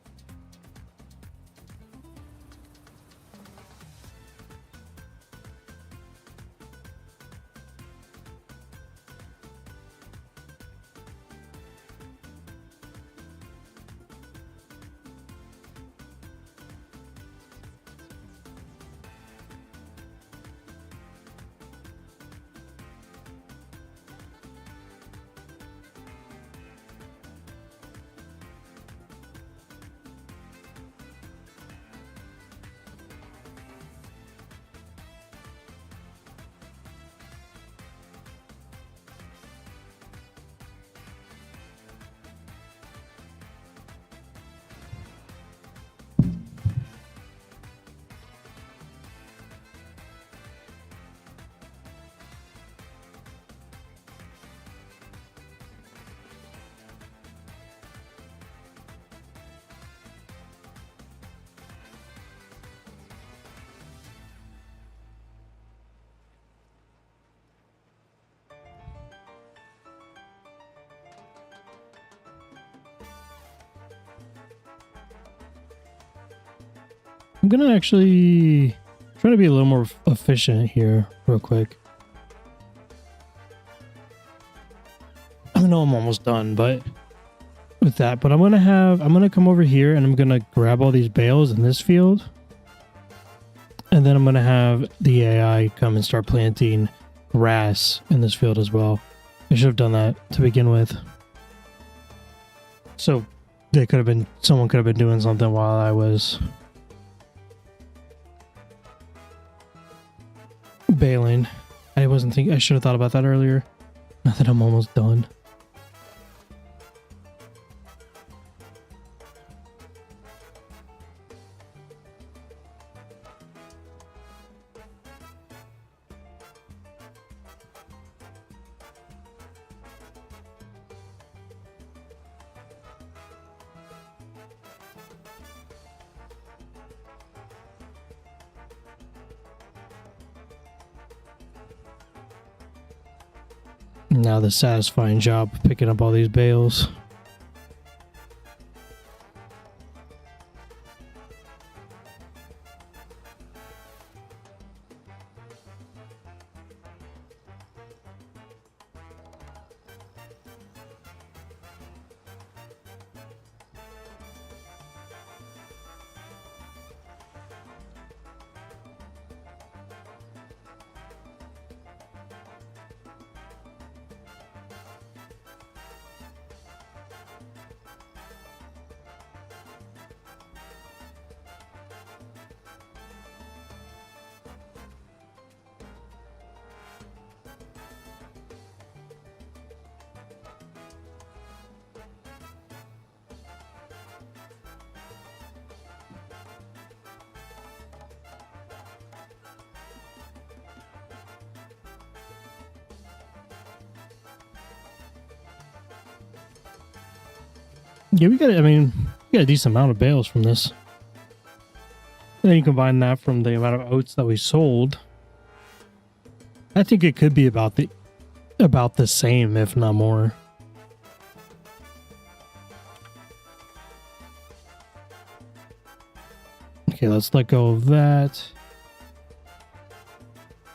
I'm gonna actually try to be a little more efficient here real quick. I know I'm almost done, but with that, but I'm gonna come over here and I'm gonna grab all these bales in this field. And then I'm gonna have the AI come and start planting grass in this field as well. I should have done that to begin with. So someone could have been doing something while I was baling. I should have thought about that earlier. Now that I'm almost done. Now the satisfying job of picking up all these bales. Yeah, we got a decent amount of bales from this. And then you combine that from the amount of oats that we sold. I think it could be about the same, if not more. Okay, let's let go of that.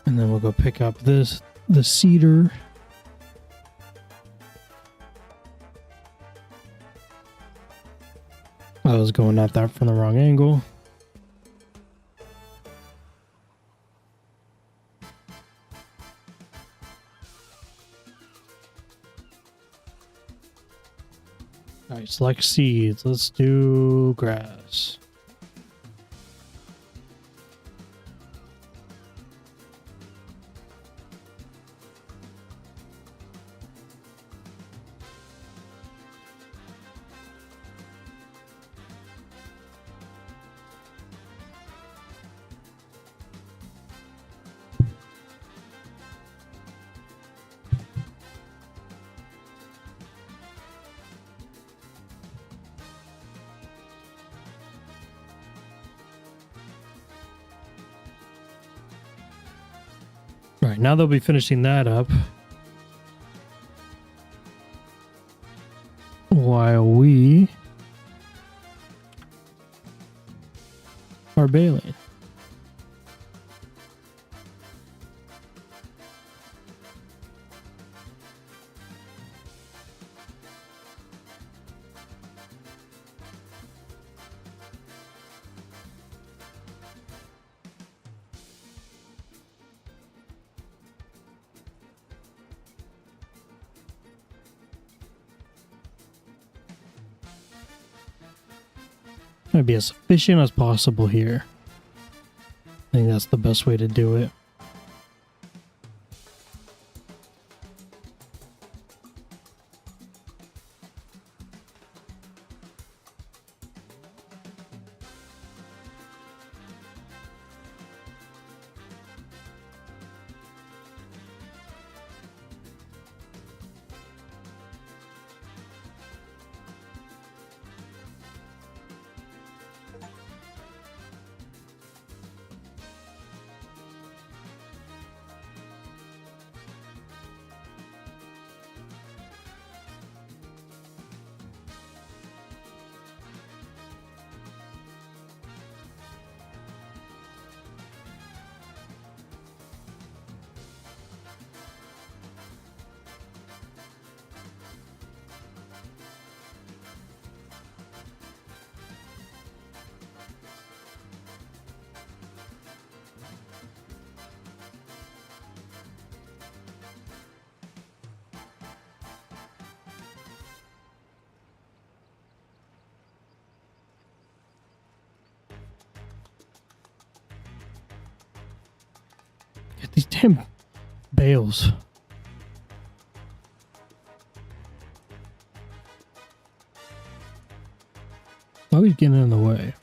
And then we'll go pick up the cedar. I was going at that from the wrong angle. All right, select seeds. Let's do grass. All right, now they'll be finishing that up while we are baling. Try to be as efficient as possible here. I think that's the best way to do it. Get these damn bales. Why are we getting in the way?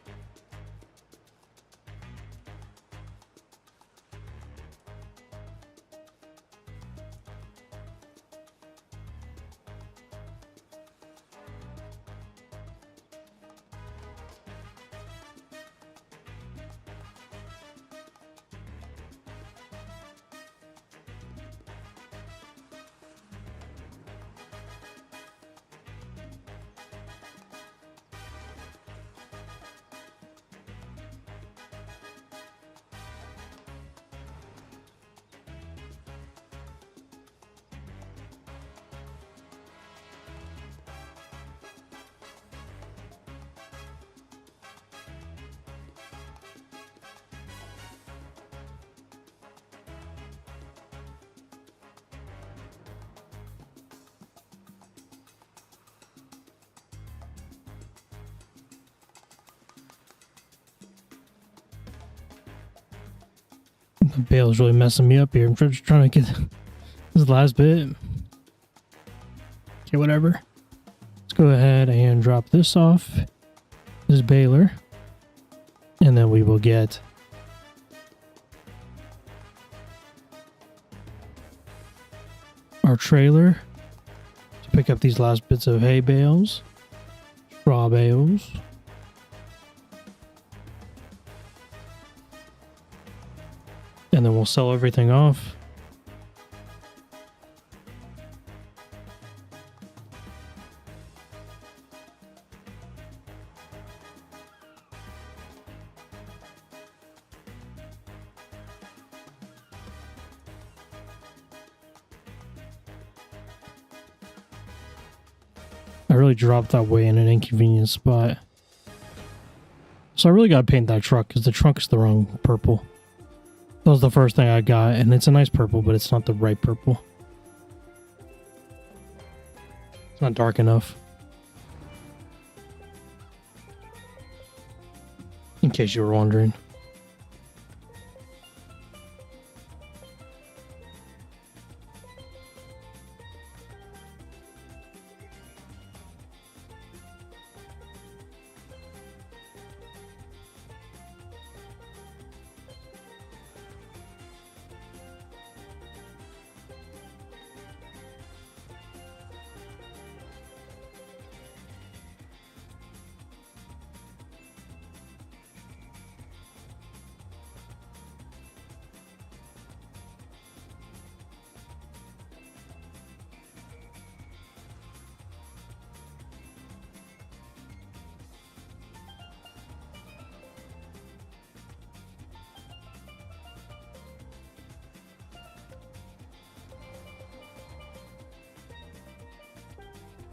The bale's really messing me up here. I'm just trying to get this last bit. Okay, whatever. Let's go ahead and drop this off. This baler. And then we will get our trailer to pick up these last bits of hay bales, straw bales. And then we'll sell everything off. I really dropped that way in an inconvenient spot. So I really got to paint that truck because the truck is the wrong purple. That was the first thing I got, and it's a nice purple, but it's not the right purple. It's not dark enough. In case you were wondering.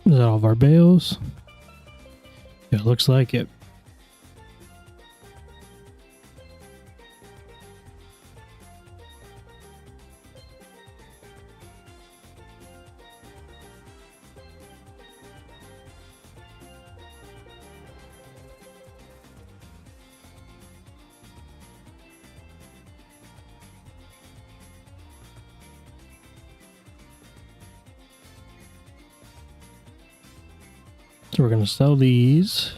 Is that all of our bales? Yeah, it looks like it. So we're going to sell these.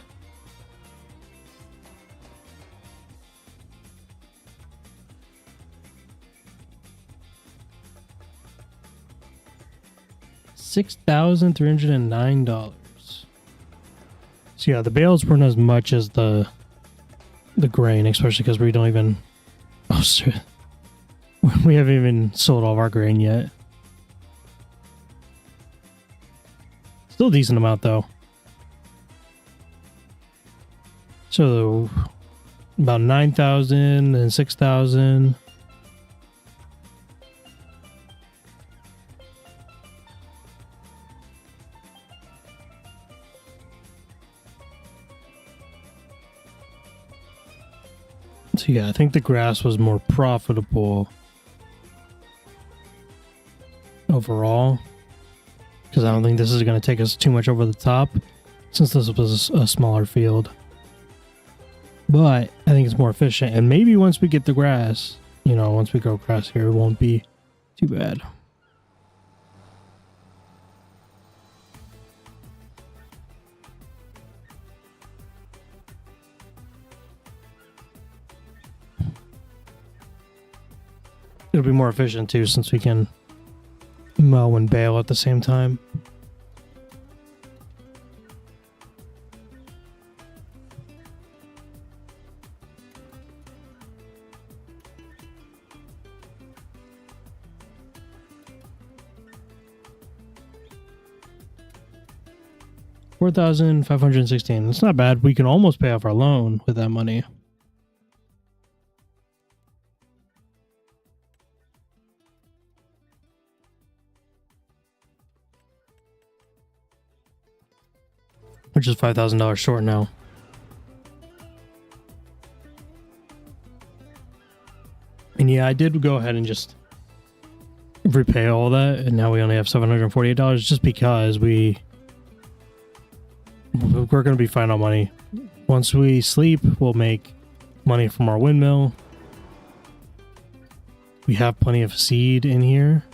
$6,309. So yeah, the bales weren't as much as the grain, especially because we don't even. Oh shit! We haven't even sold all of our grain yet. Still a decent amount though. So about 9,000 and 6,000. So yeah, I think the grass was more profitable overall, because I don't think this is going to take us too much over the top since this was a smaller field. But I think it's more efficient, and maybe once we get the grass, you know, once we grow grass here, it won't be too bad. It'll be more efficient too, since we can mow and bale at the same time. $4,516. That's not bad. We can almost pay off our loan with that money. Which is $5,000 short now. And yeah, I did go ahead and just repay all that, and now we only have $748 just because we're going to be fine on money. Once we sleep, we'll make money from our windmill. We have plenty of seed in here.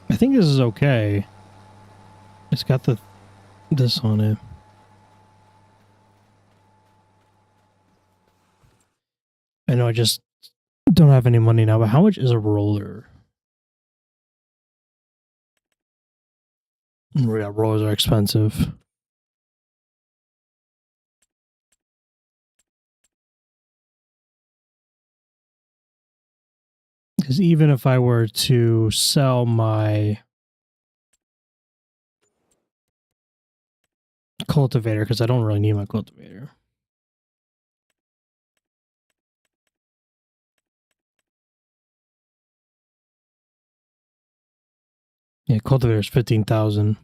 I think this is okay. It's got this on it. I know I just don't have any money now, but how much is a roller? Yeah, rollers are expensive. Because even if I were to sell my cultivator because I don't really need my cultivator. Yeah, cultivator is 15,000.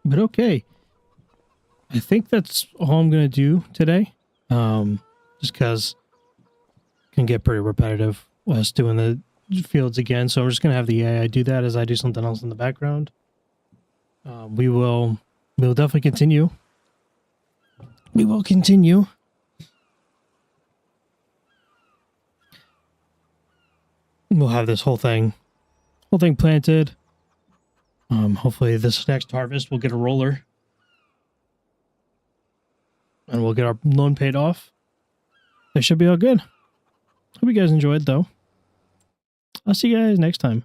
But okay. I think that's all I'm going to do today. Just because it can get pretty repetitive us doing the fields again. So I'm just going to have the AI do that as I do something else in the background. We'll definitely continue. We will continue. We'll have this whole thing planted. Hopefully this next harvest we'll get a roller. And we'll get our loan paid off. It should be all good. Hope you guys enjoyed, though. I'll see you guys next time.